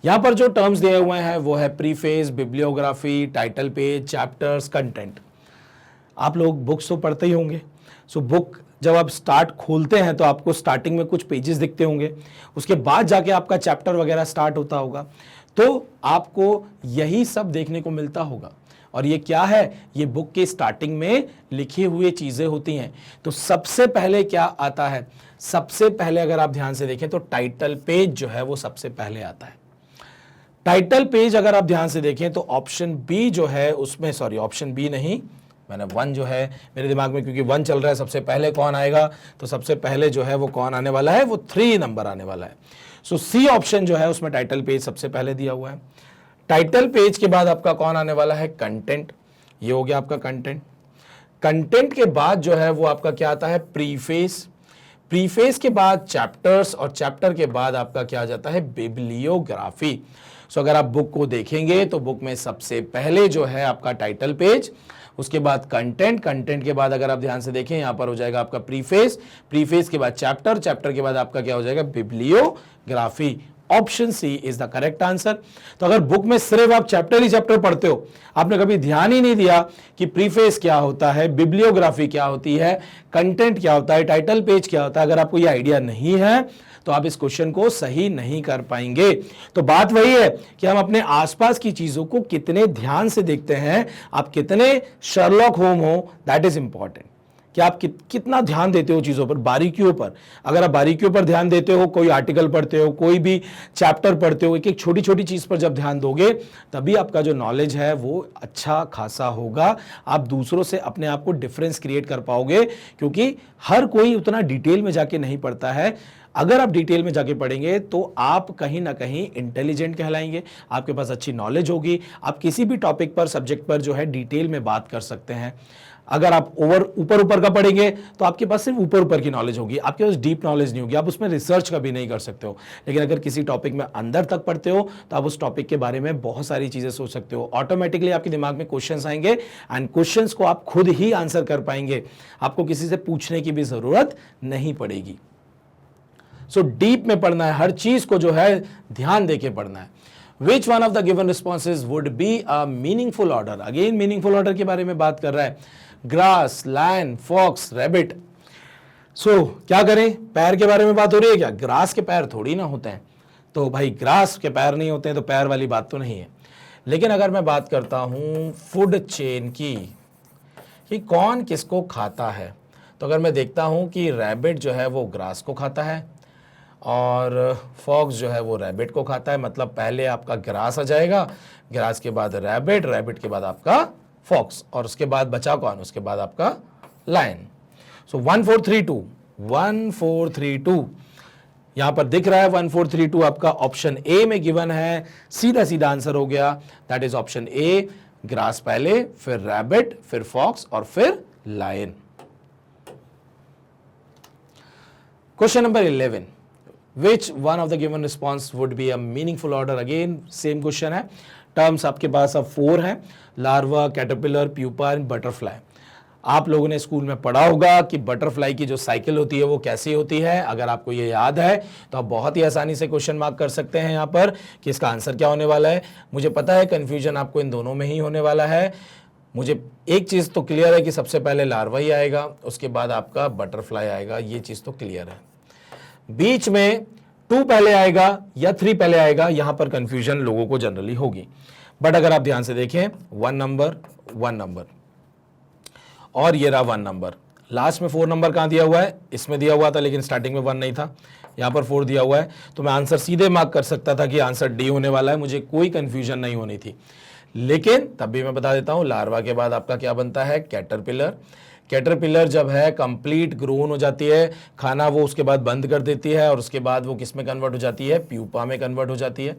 यहां पर जो टर्म्स दिए हुए हैं वो है preface, bibliography, title page, chapters, content. आप लोग बुक्स तो पढ़ते ही होंगे। सो बुक जब आप स्टार्ट खोलते हैं तो आपको स्टार्टिंग में कुछ पेजेस दिखते होंगे, उसके बाद जाके आपका चैप्टर वगैरह स्टार्ट होता होगा, तो आपको यही सब देखने को मिलता होगा। और ये क्या है, ये बुक के स्टार्टिंग में लिखी हुई चीजें होती हैं। तो सबसे पहले क्या आता है, सबसे पहले अगर आप ध्यान से देखें तो टाइटल पेज जो है वो सबसे पहले आता है। टाइटल पेज अगर आप ध्यान से देखें तो ऑप्शन बी जो है उसमें, सॉरी ऑप्शन बी नहीं, मैंने 1 जो है मेरे दिमाग में, क्योंकि 1 चल रहा है, सबसे पहले कौन आएगा, तो सबसे पहले जो है वो कौन आने वाला है, वो 3 नंबर आने वाला है। सो सी ऑप्शन जो है उसमें टाइटल पेज सबसे पहले दिया हुआ है। टाइटल पेज के बाद आपका कौन आने वाला है, कंटेंट। ये हो गया आपका कंटेंट। कंटेंट के बाद जो है वो आपका क्या आता है, प्रीफेस। प्रीफेस के बाद चैप्टर्स, और चैप्टर के बाद आपका क्या आ जाता है, बिब्लियोग्राफी। सो अगर आप बुक को देखेंगे तो बुक में सबसे पहले जो है आपका टाइटल पेज, उसके बाद कंटेंट, कंटेंट के बाद अगर आप ध्यान से देखें यहां पर हो जाएगा आपका प्रीफेस, प्रीफेस के बाद चैप्टर, चैप्टर के बाद आपका क्या हो जाएगा, bibliography. Option C is the correct answer. तो अगर बुक में सिर्फ आप चैप्टर ही चैप्टर पढ़ते हो, आपने कभी ध्यान ही नहीं दिया कि प्रीफेस क्या होता है, बिब्लियोग्राफी क्या होती है, कंटेंट क्या होता है, टाइटल पेज क्या होता है, अगर आपको ये आइडिया नहीं है तो आप इस क्वेश्चन को सही नहीं कर पाएंगे। तो बात वही है कि हम अपने आसपास की चीजों को कितने ध्यान से देखते हैं, आप कितने शर्लॉक होम हो, दैट इज इंपॉर्टेंट। कि आप कितना ध्यान देते हो चीज़ों पर, बारीकियों पर। अगर आप बारीकियों पर ध्यान देते हो, कोई आर्टिकल पढ़ते हो, कोई भी चैप्टर पढ़ते हो, एक एक छोटी छोटी चीज़ पर जब ध्यान दोगे तभी आपका जो नॉलेज है वो अच्छा खासा होगा। आप दूसरों से अपने आप को डिफरेंस क्रिएट कर पाओगे, क्योंकि हर कोई उतना डिटेल में जाके नहीं पढ़ता है। अगर आप डिटेल में जाके पढ़ेंगे तो आप कहीं ना कहीं इंटेलिजेंट कहलाएंगे, आपके पास अच्छी नॉलेज होगी, आप किसी भी टॉपिक पर, सब्जेक्ट पर जो है डिटेल में बात कर सकते हैं। अगर आप ऊपर ऊपर का पढ़ेंगे तो आपके पास सिर्फ ऊपर ऊपर की नॉलेज होगी, आपके पास डीप नॉलेज नहीं होगी, आप उसमें रिसर्च कभी नहीं कर सकते हो। लेकिन अगर किसी टॉपिक में अंदर तक पढ़ते हो तो आप उस टॉपिक के बारे में बहुत सारी चीजें सोच सकते हो। ऑटोमेटिकली आपके दिमाग में क्वेश्चंस आएंगे एंड क्वेश्चंस को आप खुद ही आंसर कर पाएंगे, आपको किसी से पूछने की भी जरूरत नहीं पड़ेगी। सो डीप में पढ़ना है, हर चीज को जो है ध्यान देके पढ़ना है। विच one of the given responses would be a meaningful order. Again meaningful order के बारे में बात कर रहा है, ग्रास, लायन, फॉक्स, रैबिट। सो क्या करें, पैर के बारे में बात हो रही है क्या? ग्रास के पैर थोड़ी ना होते हैं, तो भाई ग्रास के पैर नहीं होते हैं तो पैर वाली बात तो नहीं है। लेकिन अगर मैं बात करता हूं फूड चेन की, कि कौन किसको खाता है, तो अगर मैं देखता हूं कि रैबिट जो है वो ग्रास को खाता है और फॉक्स जो है वो रैबिट को खाता है, मतलब पहले आपका ग्रास आ जाएगा, ग्रास के बाद रैबिट, रैबिट के बाद आपका फॉक्स, और उसके बाद बचा कौन? उसके बाद आपका लायन। सो 1432 1432 यहां पर दिख रहा है। 1432 आपका ऑप्शन ए में गिवन है, सीधा सीधा आंसर हो गया, that is option A. Grass पहले, फिर रैबिट, फिर फॉक्स और फिर lion. Question number 11, which one of the given response would be a meaningful order. Again same question है, टर्म्स आपके पास अब 4 हैं, larva, caterpillar, pupa and butterfly. आप लोगों ने स्कूल में पढ़ा होगा कि बटरफ्लाई की जो साइकिल होती है वो कैसी होती है। अगर आपको ये याद है तो आप बहुत ही आसानी से क्वेश्चन मार्क कर सकते हैं यहाँ पर कि इसका आंसर क्या होने वाला है। मुझे पता है कंफ्यूजन आपको इन दोनों में ही होने वाला है। मुझे एक चीज़ तो क्लियर है कि सबसे पहले लार्वा ही आएगा, उसके बाद आपका बटरफ्लाई आएगा, ये चीज़ तो क्लियर है। बीच में 2 पहले आएगा या 3 पहले आएगा, यहां पर कंफ्यूजन लोगों को जनरली होगी। बट अगर आप ध्यान से देखें, 1 नंबर 1 नंबर और ये रहा 1 नंबर, लास्ट में 4 नंबर कहां दिया हुआ है? इसमें दिया हुआ था लेकिन स्टार्टिंग में 1 नहीं था, यहां पर 4 दिया हुआ है, तो मैं आंसर सीधे मार्क कर सकता था कि आंसर डी होने वाला है, मुझे कोई कंफ्यूजन नहीं होनी थी। लेकिन तब भी मैं बता देता हूं, लार्वा के बाद आपका क्या बनता है? कैटरपिलर। कैटरपिलर जब है कंप्लीट ग्रोन हो जाती है, खाना वो उसके बाद बंद कर देती है और उसके बाद वो किस में कन्वर्ट हो जाती है? प्यूपा में कन्वर्ट हो जाती है।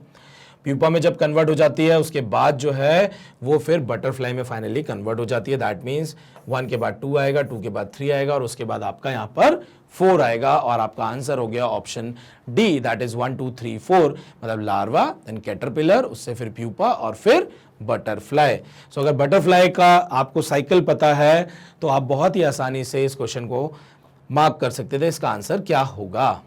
प्यूपा में जब कन्वर्ट हो जाती है उसके बाद जो है वो फिर बटरफ्लाई में फाइनली कन्वर्ट हो जाती है। दैट मीन्स 1 के बाद 2 आएगा, 2 के बाद 3 आएगा और उसके बाद आपका यहाँ पर 4 आएगा और आपका आंसर हो गया ऑप्शन डी, दैट इज 1 2 3 4, मतलब लार्वा, देन कैटरपिलर, उससे फिर प्यूपा और फिर बटरफ्लाई। सो अगर बटरफ्लाई का आपको साइकिल पता है तो आप बहुत ही आसानी से इस क्वेश्चन को मार्क कर सकते थे, इसका आंसर क्या होगा।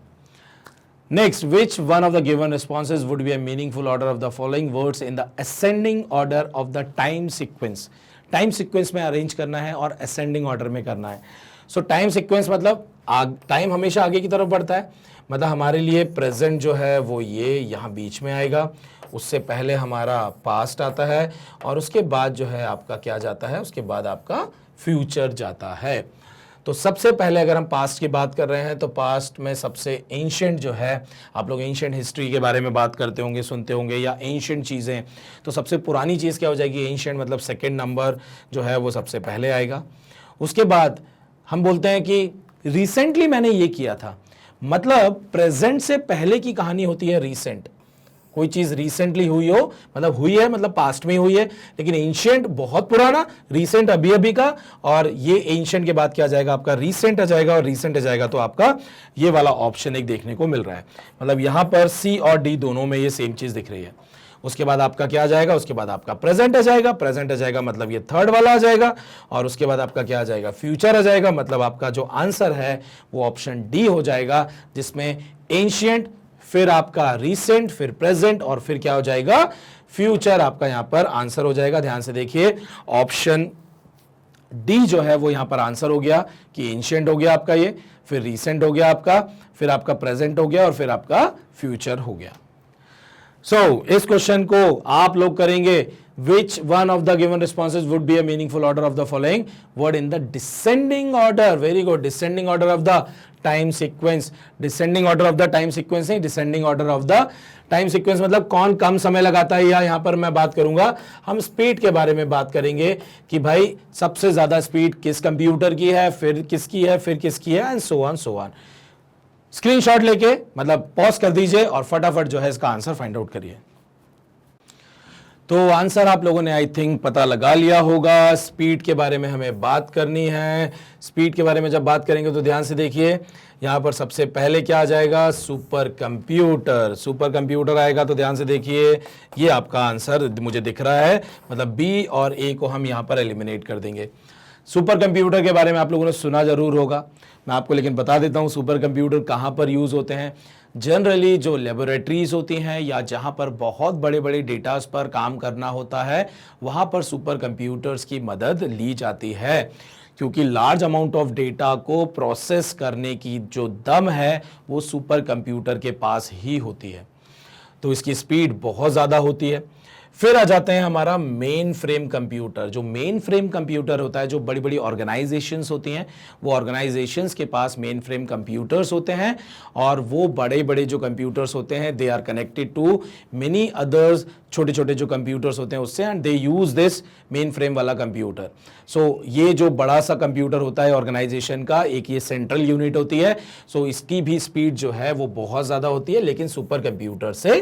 Next, which one of the given responses would be a meaningful order of the following words in the ascending order of the time sequence? Time sequence में अरेंज करना है और असेंडिंग ऑर्डर में करना है। सो टाइम सीक्वेंस मतलब time हमेशा आगे की तरफ बढ़ता है, मतलब हमारे लिए प्रेजेंट जो है वो ये यहाँ बीच में आएगा, उससे पहले हमारा पास्ट आता है और उसके बाद जो है आपका क्या जाता है? उसके बाद आपका फ्यूचर जाता है। तो सबसे पहले अगर हम पास्ट की बात कर रहे हैं तो पास्ट में सबसे एंशिएंट जो है, आप लोग एंशिएंट हिस्ट्री के बारे में बात करते होंगे, सुनते होंगे, या एंशिएंट चीज़ें, तो सबसे पुरानी चीज़ क्या हो जाएगी? एंशिएंट मतलब सेकंड नंबर जो है वो सबसे पहले आएगा। उसके बाद हम बोलते हैं कि रिसेंटली मैंने ये किया था, मतलब प्रेजेंट से पहले की कहानी होती है रिसेंट। कोई चीज रिसेंटली हुई हो मतलब हुई है, मतलब पास्ट में हुई है, लेकिन एंशिएंट बहुत पुराना, रिसेंट अभी अभी का, और ये एंशिएंट के बाद क्या आ जाएगा? आपका रिसेंट आ जाएगा, और रिसेंट आ जाएगा तो आपका ये वाला ऑप्शन एक देखने को मिल रहा है। मतलब यहां पर सी और डी दोनों में ये सेम चीज दिख रही है। उसके बाद आपका क्या आ जाएगा? उसके बाद आपका प्रेजेंट आ जाएगा, प्रेजेंट आ जाएगा मतलब ये थर्ड वाला आ जाएगा, और उसके बाद आपका क्या आ जाएगा? फ्यूचर आ जाएगा, मतलब आपका जो आंसर है वो ऑप्शन डी हो जाएगा, जिसमें एंशिएंट, फिर आपका रिसेंट, फिर प्रेजेंट और फिर क्या हो जाएगा? फ्यूचर आपका यहां पर आंसर हो जाएगा। ध्यान से देखिए, ऑप्शन डी जो है वो यहां पर आंसर हो गया कि एंशिएंट हो गया आपका ये, फिर रिसेंट हो गया आपका, फिर आपका प्रेजेंट हो गया और फिर आपका फ्यूचर हो गया। सो इस क्वेश्चन को आप लोग करेंगे, which one of the given responses would be a meaningful order of the following word in the descending order? Very good, descending order of the time sequence, descending order of the time sequence नहीं, descending order of the time sequence मतलब कौन कम समय लगाता है, या यहां पर मैं बात करूंगा, हम स्पीड के बारे में बात करेंगे कि भाई सबसे ज्यादा स्पीड किस कंप्यूटर की है, फिर किसकी है, फिर किसकी है, एंड सो ऑन। स्क्रीनशॉट लेके मतलब पॉज कर दीजिए और फटाफट जो है इसका आंसर फाइंड आउट करिए। तो आंसर आप लोगों ने आई थिंक पता लगा लिया होगा। स्पीड के बारे में हमें बात करनी है। स्पीड के बारे में जब बात करेंगे तो ध्यान से देखिए, यहां पर सबसे पहले क्या आ जाएगा? Super computer. सुपर कंप्यूटर आएगा तो ध्यान से देखिए, ये आपका आंसर मुझे दिख रहा है, मतलब बी और ए को हम यहां पर एलिमिनेट कर देंगे। सुपर कंप्यूटर के बारे में आप लोगों ने सुना जरूर होगा, मैं आपको लेकिन बता देता हूं सुपर कंप्यूटर कहां पर यूज होते हैं। जनरली जो लेबोरेटरीज होती हैं या जहां पर बहुत बड़े बड़े डेटास पर काम करना होता है, वहां पर सुपर कंप्यूटर्स की मदद ली जाती है, क्योंकि लार्ज अमाउंट ऑफ डेटा को प्रोसेस करने की जो दम है वो सुपर कंप्यूटर के पास ही होती है, तो इसकी स्पीड बहुत ज़्यादा होती है। फिर आ जाते हैं हमारा मेन फ्रेम कंप्यूटर। जो मेन फ्रेम कंप्यूटर होता है, जो बड़ी बड़ी ऑर्गेनाइजेशंस होती हैं, वो ऑर्गेनाइजेशंस के पास मेन फ्रेम कंप्यूटर्स होते हैं, और वो बड़े बड़े जो कंप्यूटर्स होते हैं they are connected to many others, छोटे छोटे जो कंप्यूटर्स होते हैं उससे, and they use this mainframe वाला कंप्यूटर। सो ये जो बड़ा सा कंप्यूटर होता है ऑर्गेनाइजेशन का, एक ये सेंट्रल यूनिट होती है, सो इसकी भी स्पीड जो है वो बहुत ज़्यादा होती है, लेकिन सुपर कंप्यूटर से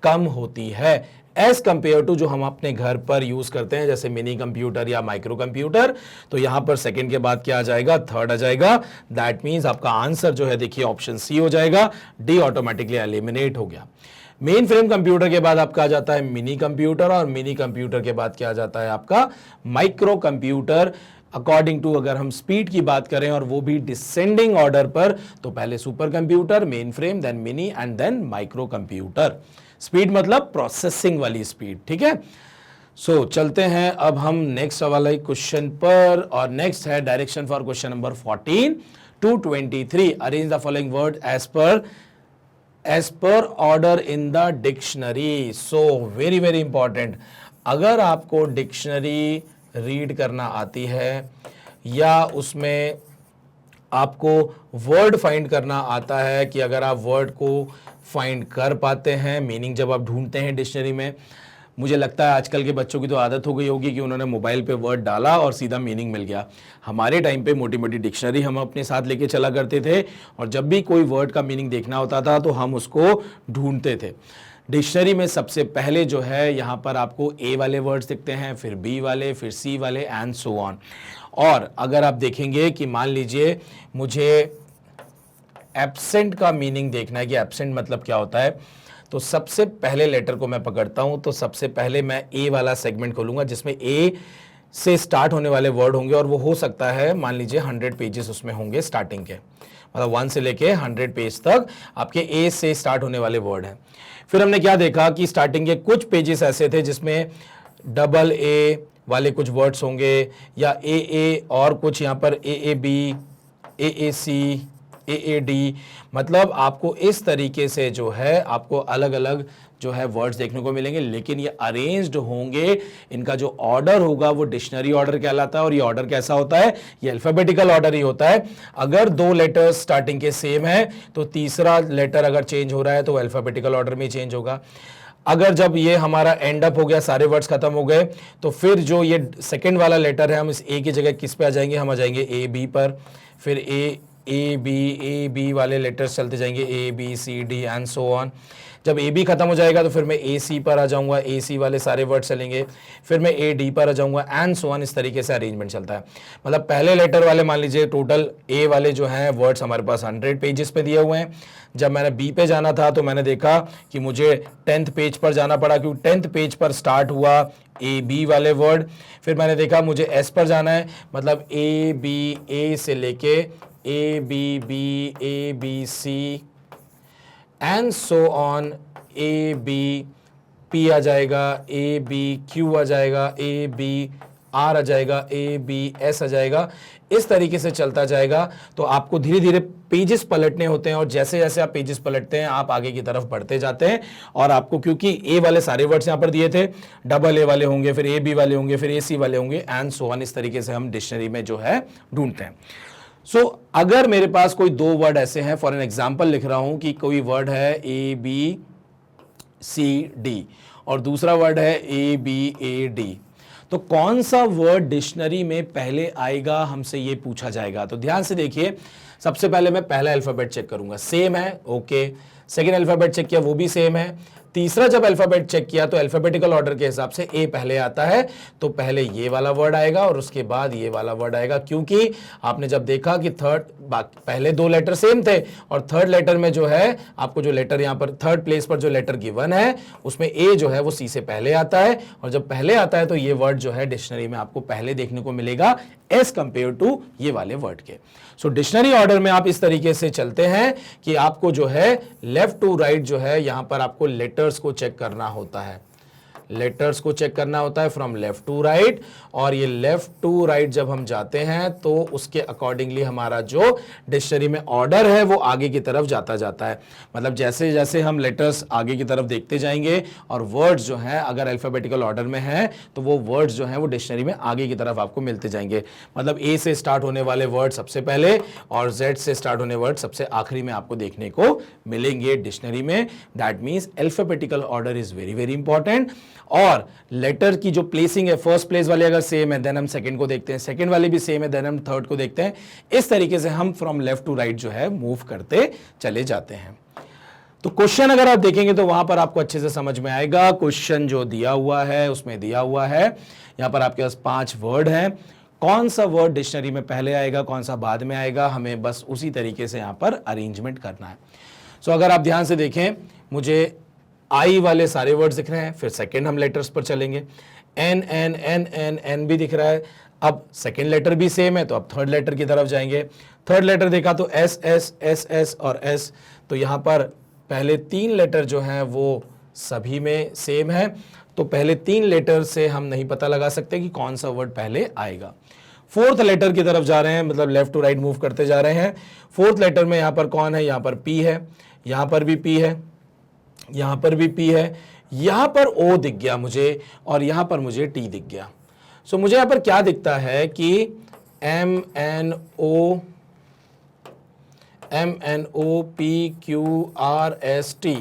कम होती है एज कंपेयर टू जो हम अपने घर पर यूज करते हैं, जैसे मिनी कंप्यूटर या माइक्रो कंप्यूटर। तो यहां पर सेकंड के बाद क्या आ जाएगा, थर्ड आ जाएगा। दैट मींस आपका आंसर जो है देखिए ऑप्शन सी हो जाएगा, डी ऑटोमेटिकली एलिमिनेट हो गया। मेन फ्रेम कंप्यूटर के बाद आपका आ जाता है मिनी कंप्यूटर, और मिनी कंप्यूटर के बाद क्या आ जाता है आपका माइक्रो कंप्यूटर। अकॉर्डिंग टू अगर हम स्पीड की बात करें और वो भी डिसेंडिंग ऑर्डर पर, तो पहले supercomputer, mainframe, then mini and then microcomputer. Speed मतलब प्रोसेसिंग वाली स्पीड, ठीक है। सो चलते हैं अब हम नेक्स्ट वाले क्वेश्चन पर, और नेक्स्ट है direction for question number 14 to 23। Arrange the following word as per order in the dictionary. So very very important, अगर आपको डिक्शनरी रीड करना आती है या उसमें आपको वर्ड फाइंड करना आता है, कि अगर आप वर्ड को फाइंड कर पाते हैं, मीनिंग जब आप ढूंढते हैं डिक्शनरी में, मुझे लगता है आजकल के बच्चों की तो आदत हो गई होगी कि उन्होंने मोबाइल पे वर्ड डाला और सीधा मीनिंग मिल गया। हमारे टाइम पे मोटी मोटी डिक्शनरी हम अपने साथ लेके चला करते थे, और जब भी कोई वर्ड का मीनिंग देखना होता था तो हम उसको ढूंढते थे। डिक्शनरी में सबसे पहले जो है यहाँ पर आपको ए वाले वर्ड्स दिखते हैं, फिर बी वाले, फिर सी वाले, एंड सो ऑन। और अगर आप देखेंगे कि मान लीजिए मुझे एब्सेंट का मीनिंग देखना है कि एब्सेंट मतलब क्या होता है, तो सबसे पहले लेटर को मैं पकड़ता हूं, तो सबसे पहले मैं ए वाला सेगमेंट खोलूंगा जिसमें ए से स्टार्ट होने वाले वर्ड होंगे, और वो हो सकता है मान लीजिए 100 पेजेस उसमें होंगे स्टार्टिंग के, मतलब 1 से लेके 100 पेज तक आपके ए से स्टार्ट होने वाले वर्ड हैं। फिर हमने क्या देखा कि स्टार्टिंग के कुछ पेजेस ऐसे थे जिसमें डबल ए वाले कुछ वर्ड्स होंगे, या ए और कुछ यहाँ पर A B, A C, A D, मतलब आपको इस तरीके से जो है आपको अलग अलग जो है वर्ड्स देखने को मिलेंगे, लेकिन ये अरेंज्ड होंगे, इनका जो ऑर्डर होगा वो डिक्शनरी ऑर्डर कहलाता है। और ये ऑर्डर कैसा होता है, ये अल्फाबेटिकल ऑर्डर ही होता है। अगर 2 लेटर्स स्टार्टिंग के सेम है तो तीसरा लेटर अगर चेंज हो रहा है तो अल्फाबेटिकल ऑर्डर में चेंज होगा। अगर जब ये हमारा एंड अप हो गया, सारे वर्ड्स खत्म हो गए, तो फिर जो ये सेकंड वाला लेटर है हम इस ए की जगह किस पे आ जाएंगे, हम आ जाएंगे ए बी पर। फिर ए बी वाले लेटर्स चलते जाएंगे, A B C D and so on. जब ए बी खत्म हो जाएगा तो फिर मैं ए सी पर आ जाऊंगा, ए सी वाले सारे वर्ड चलेंगे, फिर मैं ए डी पर आ जाऊंगा, एंड सो ऑन। इस तरीके से अरेंजमेंट चलता है। मतलब पहले लेटर वाले मान लीजिए टोटल ए वाले जो हैं वर्ड्स हमारे पास 100 पेजेस पे दिए हुए हैं। जब मैंने बी पे जाना था तो मैंने देखा कि मुझे 10th पेज पर जाना पड़ा, क्योंकि 10th पेज पर स्टार्ट हुआ ए बी वाले वर्ड। फिर मैंने देखा मुझे एस पर जाना है, मतलब ए बी, ए से लेके A B C and so on, A B P आ जाएगा, ए बी क्यू आ जाएगा, ए बी आर आ जाएगा, ए बी एस आ जाएगा। इस तरीके से चलता जाएगा। तो आपको धीरे धीरे पेजेस पलटने होते हैं, और जैसे जैसे आप पेजेस पलटते हैं आप आगे की तरफ बढ़ते जाते हैं। और आपको क्योंकि ए वाले सारे वर्ड्स यहाँ पर दिए थे, डबल ए वाले होंगे, फिर ए बी वाले होंगे, फिर ए सी वाले होंगे, एंड सो ऑन। इस तरीके से हम डिक्शनरी में जो है ढूंढते हैं। सो अगर मेरे पास कोई 2 वर्ड ऐसे हैं, फॉर एन एग्जाम्पल लिख रहा हूं कि कोई वर्ड है ए बी सी डी और दूसरा वर्ड है ए बी ए डी, तो कौन सा वर्ड डिक्शनरी में पहले आएगा, हमसे ये पूछा जाएगा। तो ध्यान से देखिए, सबसे पहले मैं पहला अल्फाबेट चेक करूंगा, सेम है, ओके। सेकेंड अल्फाबेट चेक किया वो भी सेम है, तीसरा जब अल्फाबेट चेक किया तो अल्फाबेटिकल ऑर्डर के हिसाब से ए पहले आता है, तो पहले ये वाला वर्ड आएगा और उसके बाद ये वाला वर्ड आएगा, क्योंकि आपने जब देखा कि पहले दो लेटर सेम थे और थर्ड लेटर में जो है आपको जो लेटर यहां पर थर्ड प्लेस पर जो लेटर गिवन है उसमें ए जो है वो सी से पहले आता है, और जब पहले आता है तो ये वर्ड जो है डिक्शनरी में आपको पहले देखने को मिलेगा एज कंपेयर टू ये वाले वर्ड के। सो डिक्शनरी ऑर्डर में आप इस तरीके से चलते हैं कि आपको जो है लेफ्ट टू राइट जो है यहां पर आपको लेटर्स को चेक करना होता है, लेटर्स को चेक करना होता है फ्रॉम लेफ्ट टू राइट, और ये लेफ्ट टू राइट जब हम जाते हैं तो उसके अकॉर्डिंगली हमारा जो डिक्शनरी में ऑर्डर है वो आगे की तरफ जाता है। मतलब जैसे जैसे हम लेटर्स आगे की तरफ देखते जाएंगे और वर्ड्स जो हैं अगर अल्फाबेटिकल ऑर्डर में हैं तो वो वर्ड्स जो हैं वो डिक्शनरी में आगे की तरफ आपको मिलते जाएंगे। मतलब ए से स्टार्ट होने वाले वर्ड सबसे पहले और जेड से स्टार्ट होने वर्ड सबसे आखिरी में आपको देखने को मिलेंगे डिक्शनरी में। That means alphabetical order is very very important, और लेटर की जो प्लेसिंग है फर्स्ट प्लेस वाले अगर सेम है देन हम सेकंड को देखते हैं, सेकंड वाले भी सेम है देन हम थर्ड को देखते हैं। इस तरीके से हम फ्रॉम लेफ्ट टू राइट जो है मूव करते चले जाते हैं। तो क्वेश्चन अगर आप देखेंगे तो वहां पर आपको अच्छे से समझ में आएगा। क्वेश्चन जो दिया हुआ है उसमें दिया हुआ है यहां पर आपके पास 5 वर्ड हैं, कौन सा वर्ड डिक्शनरी में पहले आएगा कौन सा बाद में आएगा, हमें बस उसी तरीके से यहां पर अरेंजमेंट करना है। सो अगर आप ध्यान से देखें मुझे आई वाले सारे वर्ड्स दिख रहे हैं, फिर सेकेंड हम लेटर्स पर चलेंगे, N N N N N भी दिख रहा है, अब सेकेंड लेटर भी सेम है तो अब थर्ड लेटर की तरफ जाएंगे। थर्ड लेटर देखा तो एस एस एस एस और एस, तो यहां पर पहले 3 लेटर जो हैं वो सभी में सेम है, तो पहले 3 लेटर से हम नहीं पता लगा सकते कि कौन सा वर्ड पहले आएगा। फोर्थ लेटर की तरफ जा रहे हैं, मतलब लेफ्ट टू राइट मूव करते जा रहे हैं। फोर्थ लेटर में यहां पर कौन है, यहां पर पी है, यहां पर भी पी है, यहां पर भी पी है, यहां पर ओ दिख गया मुझे और यहां पर मुझे टी दिख गया। सो मुझे यहां पर क्या दिखता है कि M N O P Q R S T.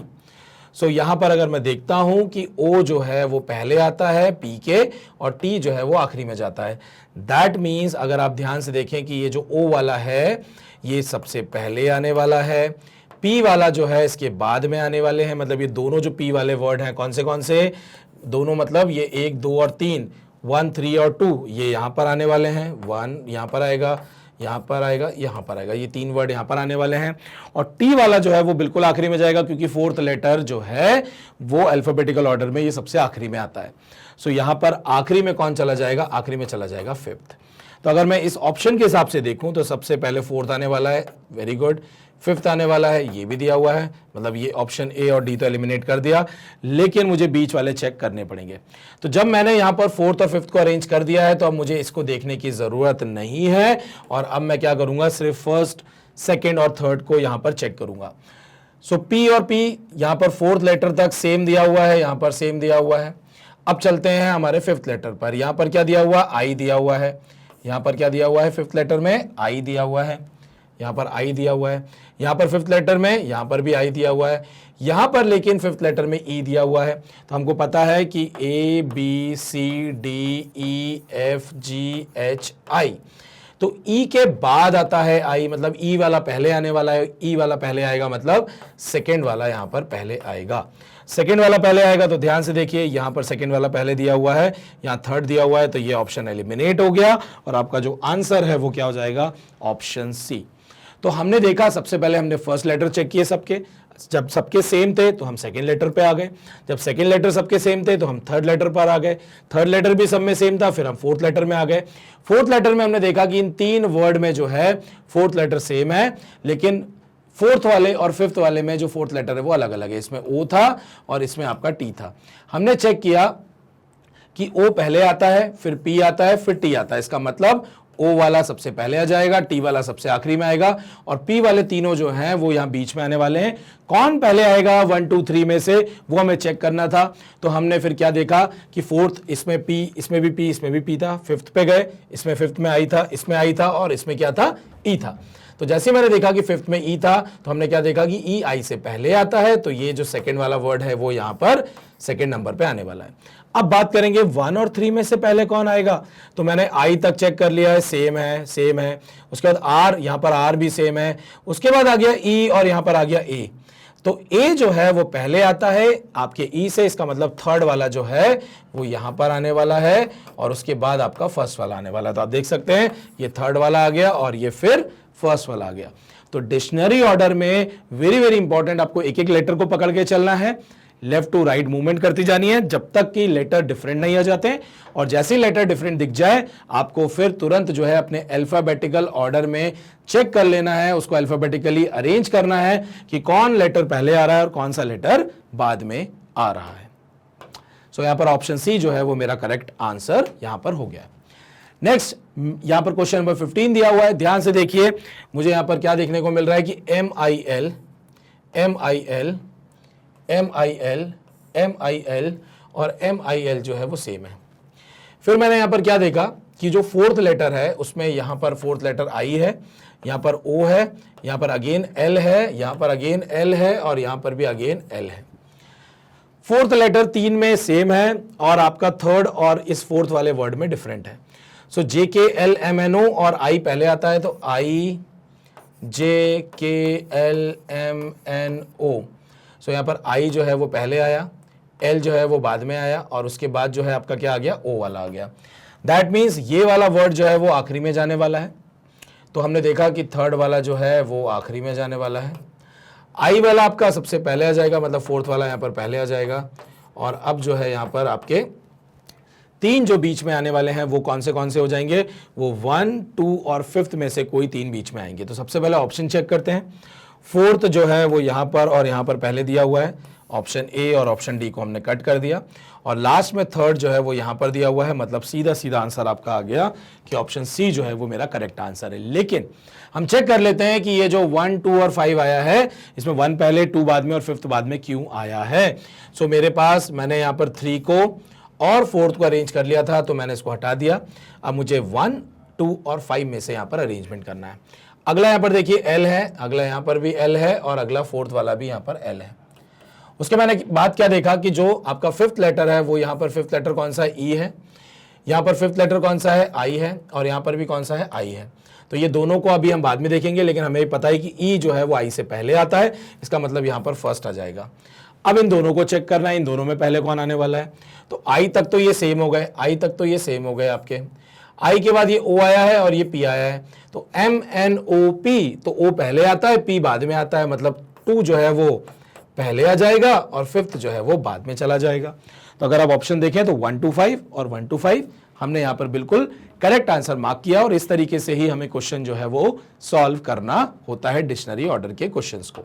So यहां पर अगर मैं देखता हूं कि ओ जो है वो पहले आता है पी के और टी जो है वो आखिरी में जाता है। दैट मीन्स अगर आप ध्यान से देखें कि ये जो ओ वाला है ये सबसे पहले आने वाला है, पी वाला जो है इसके बाद में आने वाले हैं। मतलब ये दोनों जो पी वाले वर्ड हैं कौन से दोनों, मतलब ये 1 2 और 3, 1 3 और 2 ये यहां पर आने वाले हैं। 1 यहां पर आएगा, यहां पर आएगा, यहां पर आएगा, ये 3 वर्ड यहां पर आने वाले हैं। और टी वाला जो है वो बिल्कुल आखिरी में जाएगा क्योंकि फोर्थ लेटर जो है वो अल्फाबेटिकल ऑर्डर में ये सबसे आखिरी में आता है। सो यहां पर आखिरी में कौन चला जाएगा, आखिरी में चला जाएगा फिफ्थ। तो अगर मैं इस ऑप्शन के हिसाब से देखूं तो सबसे पहले फोर्थ आने वाला है, वेरी गुड, फिफ्थ आने वाला है, ये भी दिया हुआ है, मतलब ये ऑप्शन ए और डी तो एलिमिनेट कर दिया, लेकिन मुझे बीच वाले चेक करने पड़ेंगे। तो जब मैंने यहां पर फोर्थ और फिफ्थ को अरेंज कर दिया है तो अब मुझे इसको देखने की जरूरत नहीं है, और अब मैं क्या करूंगा, सिर्फ फर्स्ट सेकेंड और थर्ड को यहां पर चेक करूंगा। सो पी और पी यहां पर फोर्थ लेटर तक सेम दिया हुआ है, यहां पर सेम दिया हुआ है। अब चलते हैं हमारे फिफ्थ लेटर पर, यहां पर क्या दिया हुआ, आई दिया हुआ है, यहां पर क्या दिया हुआ है, फिफ्थ लेटर में आई दिया हुआ है, यहां पर आई दिया हुआ है, यहां पर फिफ्थ लेटर में यहां पर भी आई दिया हुआ है, यहां पर लेकिन फिफ्थ लेटर में ई दिया हुआ है। तो हमको पता है कि A B C D E F G H I, तो ई के बाद आता है आई, मतलब ई वाला पहले आने वाला है, ई वाला पहले आएगा, मतलब सेकेंड वाला यहां पर पहले आएगा। सेकेंड वाला पहले आएगा तो ध्यान से देखिए यहां पर सेकेंड वाला पहले दिया हुआ है, यहां थर्ड दिया हुआ है, तो ये ऑप्शन एलिमिनेट हो गया और आपका जो आंसर है वो क्या हो जाएगा, ऑप्शन सी। तो हमने देखा सबसे पहले हमने फर्स्ट लेटर चेक किए सबके, जब सबके सेम थे तो हम सेकेंड लेटर पे आ गए, जब सेकेंड लेटर सबके सेम थे तो हम थर्ड लेटर पर आ गए, थर्ड लेटर भी सब में सेम था, फिर हम फोर्थ लेटर में आ गए। फोर्थ लेटर में हमने देखा कि इन 3 वर्ड में जो है फोर्थ लेटर सेम है, लेकिन फोर्थ वाले और फिफ्थ वाले में जो फोर्थ लेटर है वो अलग अलग है, इसमें ओ था और इसमें आपका टी था। हमने चेक किया कि ओ पहले आता है, फिर पी आता है, फिर टी आता है, इसका मतलब ओ वाला सबसे पहले आ जाएगा, टी वाला सबसे आखिरी में आएगा, और पी वाले तीनों जो हैं वो यहां बीच में आने वाले हैं। कौन पहले आएगा 1 2 3 में से वो हमें चेक करना था। तो हमने फिर क्या देखा कि फोर्थ इसमें पी, इसमें भी पी, इसमें भी पी था, फिफ्थ पे गए, इसमें फिफ्थ में आई था, इसमें आई था, और इसमें क्या था, ई था। तो जैसे मैंने देखा कि फिफ्थ में ई था तो हमने क्या देखा कि ई आई से पहले आता है, तो ये जो सेकेंड वाला वर्ड है वो यहां पर सेकेंड नंबर पे आने वाला है। अब बात करेंगे 1 और 3 में से पहले कौन आएगा। तो मैंने आई तक चेक कर लिया है, सेम है, सेम है। उसके बाद आर, यहां पर आर भी सेम है। उसके बाद आ गया ई और यहां पर आ गया ए। तो ए जो है वो पहले आता है आपके ई से, इसका मतलब थर्ड वाला जो है वो यहां पर आने वाला है और उसके बाद आपका फर्स्ट वाला आने वाला है। तो आप देख सकते हैं ये थर्ड वाला आ गया और ये फिर फर्स्ट वाला आ गया। तो डिक्शनरी ऑर्डर में वेरी वेरी इंपॉर्टेंट आपको एक एक लेटर को पकड़ के चलना है, लेफ्ट टू राइट मूवमेंट करती जानी है जब तक कि लेटर डिफरेंट नहीं आ जाते, और जैसे ही लेटर डिफरेंट दिख जाए आपको फिर तुरंत जो है अपने अल्फाबेटिकल ऑर्डर में चेक कर लेना है, उसको अल्फाबेटिकली अरेंज करना है कि कौन लेटर पहले आ रहा है और कौन सा लेटर बाद में आ रहा है। सो यहां पर ऑप्शन सी जो है वो मेरा करेक्ट आंसर यहां पर हो गया। नेक्स्ट यहां पर क्वेश्चन नंबर 15 दिया हुआ है, ध्यान से देखिए। मुझे यहां पर क्या देखने को मिल रहा है कि MIL और MIL जो है वो सेम है। फिर मैंने यहां पर क्या देखा कि जो फोर्थ लेटर है उसमें यहां पर फोर्थ लेटर I है, यहां पर O है, यहां पर अगेन L है, यहां पर अगेन L है और यहां पर भी अगेन L है। फोर्थ लेटर तीन में सेम है और आपका थर्ड और इस फोर्थ वाले वर्ड में डिफरेंट है। सो JKLMNO और I पहले आता है, तो IJKLMNO। सो यहां पर I जो है वो पहले आया, L जो है वो बाद में आया और उसके बाद जो है आपका क्या आ गया, O वाला आ गया। दैट मीन्स ये वाला वर्ड जो है वो आखिरी में जाने वाला है। तो हमने देखा कि थर्ड वाला जो है वो आखिरी में जाने वाला है। I वाला आपका सबसे पहले आ जाएगा, मतलब फोर्थ वाला यहाँ पर पहले आ जाएगा। और अब जो है यहाँ पर आपके तीन जो बीच में आने वाले हैं वो कौन से हो जाएंगे, वो 1, 2 और 5th में से कोई तीन बीच में आएंगे। तो सबसे पहले ऑप्शन चेक करते हैं। फोर्थ जो है वो यहाँ पर और यहाँ पर पहले दिया हुआ है, ऑप्शन ए और ऑप्शन डी को हमने कट कर दिया, और लास्ट में थर्ड जो है वो यहाँ पर दिया हुआ है, मतलब सीधा सीधा आंसर आपका आ गया कि ऑप्शन सी जो है वो मेरा करेक्ट आंसर है। लेकिन हम चेक कर लेते हैं कि ये जो 1, 2 और 5 आया है, इसमें 1 पहले, 2 बाद में और 5th बाद में क्यों आया है। सो मेरे पास मैंने यहाँ पर 3 को और 4th को अरेंज कर लिया था, तो मैंने इसको हटा दिया। अब मुझे 1, 2 और 5 में से यहाँ पर अरेंजमेंट करना है। अगला यहाँ पर देखिए L है, अगला यहाँ पर भी L है और अगला फोर्थ वाला भी यहाँ पर L है। उसके मैंने बात क्या देखा कि जो आपका 5th लेटर है वो यहाँ पर 5th लेटर कौन सा है, E है, यहाँ पर 5th लेटर कौन सा है, I है, और यहाँ पर भी कौन सा है, I है। तो ये दोनों को अभी हम बाद में देखेंगे, लेकिन हमें पता है कि E जो है वो I से पहले आता है, इसका मतलब यहाँ पर फर्स्ट आ जाएगा। अब इन दोनों को चेक करना है, इन दोनों में पहले कौन आने वाला है। तो I तक तो ये सेम हो गए, I तक तो ये सेम हो गए आपके। I के बाद ये O आया है और ये P आया है, तो MNOP, तो O पहले आता है, P बाद में आता है, मतलब 2 जो है वो पहले आ जाएगा और 5th जो है वो बाद में चला जाएगा। तो अगर आप ऑप्शन देखें तो 1 to 5 और 1 to 5 हमने यहाँ पर बिल्कुल करेक्ट आंसर मार्क किया, और इस तरीके से ही हमें क्वेश्चन जो है वो सॉल्व करना होता है डिक्शनरी ऑर्डर के क्वेश्चंस को।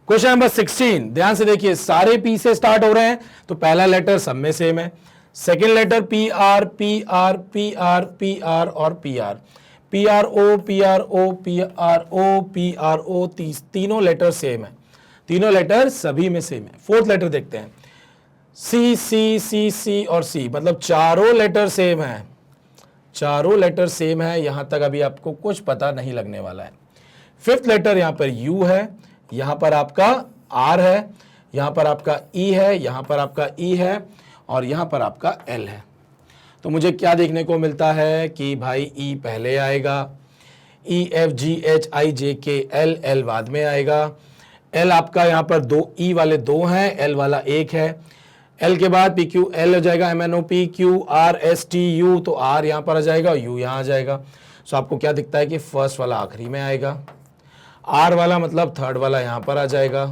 क्वेश्चन नंबर 16, ध्यान से देखिए, सारे P से स्टार्ट हो रहे हैं, तो पहला लेटर सब में सेम है। Second letter PR, PR, PR, PR और PR, PRO, PRO, PRO, PRO, तीनों लेटर सेम है, तीनों लेटर सभी में सेम है। फोर्थ लेटर देखते हैं, C, C, C, C और C, मतलब चारों लेटर सेम है, चारों लेटर सेम है। यहां तक अभी आपको कुछ पता नहीं लगने वाला है। 5th लेटर यहां पर U है, यहां पर आपका R है, यहां पर आपका E है, यहां पर आपका E है और यहां पर आपका L है। तो मुझे क्या देखने को मिलता है कि भाई E पहले आएगा, E F G H I J K L, L बाद में आएगा। L आपका यहाँ पर E वाले 2 हैं, L वाला 1 है। L के बाद PQ, L हो जाएगा MNOP, Q R S T U, तो R यहाँ पर आ जाएगा, U यहाँ आ जाएगा। सो आपको क्या दिखता है कि फर्स्ट वाला आखिरी में आएगा, R वाला मतलब थर्ड वाला यहाँ पर आ जाएगा,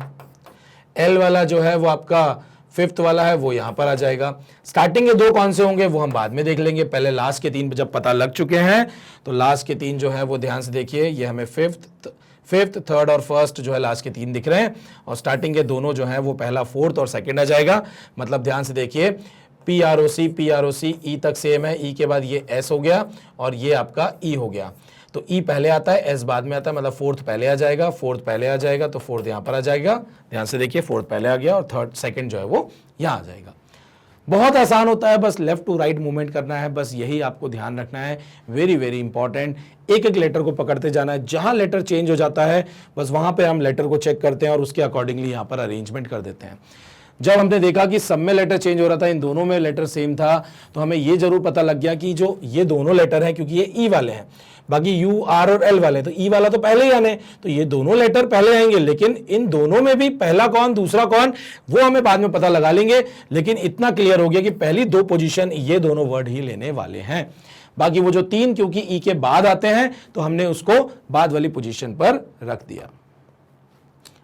L वाला जो है वो आपका 5th वाला है वो यहाँ पर आ जाएगा। स्टार्टिंग के 2 कौन से होंगे वो हम बाद में देख लेंगे, पहले लास्ट के 3 जब पता लग चुके हैं, तो लास्ट के 3 जो है वो ध्यान से देखिए, ये हमें 5th, 3rd और 1st जो है लास्ट के 3 दिख रहे हैं, और स्टार्टिंग के दोनों जो हैं वो पहला 4th और 2nd आ जाएगा। मतलब ध्यान से देखिए, PROC, PROC, E तक सेम है, E के बाद ये S हो गया और ये आपका E हो गया। तो E पहले आता है, S बाद में आता है, मतलब 4th पहले आ जाएगा, 4th पहले आ जाएगा, तो 4th यहाँ पर आ जाएगा। ध्यान से देखिए, 4th पहले आ गया और 2nd जो है वो यहाँ आ जाएगा। बहुत आसान होता है, बस लेफ्ट टू राइट मूवमेंट करना है, बस यही आपको ध्यान रखना है। वेरी वेरी इंपॉर्टेंट, एक एक लेटर को पकड़ते जाना है, जहां लेटर चेंज हो जाता है बस वहां पे हम लेटर को चेक करते हैं और उसके अकॉर्डिंगली यहाँ पर अरेंजमेंट कर देते हैं। जब हमने देखा कि सब में लेटर चेंज हो रहा था, इन दोनों में लेटर सेम था, तो हमें ये जरूर पता लग गया कि जो ये दोनों लेटर हैं, क्योंकि ये ई वाले हैं, बाकी यू आर और एल वाले, तो ई वाला तो पहले ही आने, तो ये दोनों लेटर पहले आएंगे, लेकिन इन दोनों में भी पहला कौन दूसरा कौन वो हमें बाद में पता लगा लेंगे। लेकिन इतना क्लियर हो गया कि पहली दो पोजीशन ये दोनों वर्ड ही लेने वाले हैं, बाकी वो जो तीन क्योंकि ई के बाद आते हैं तो हमने उसको बाद वाली पोजीशन पर रख दिया।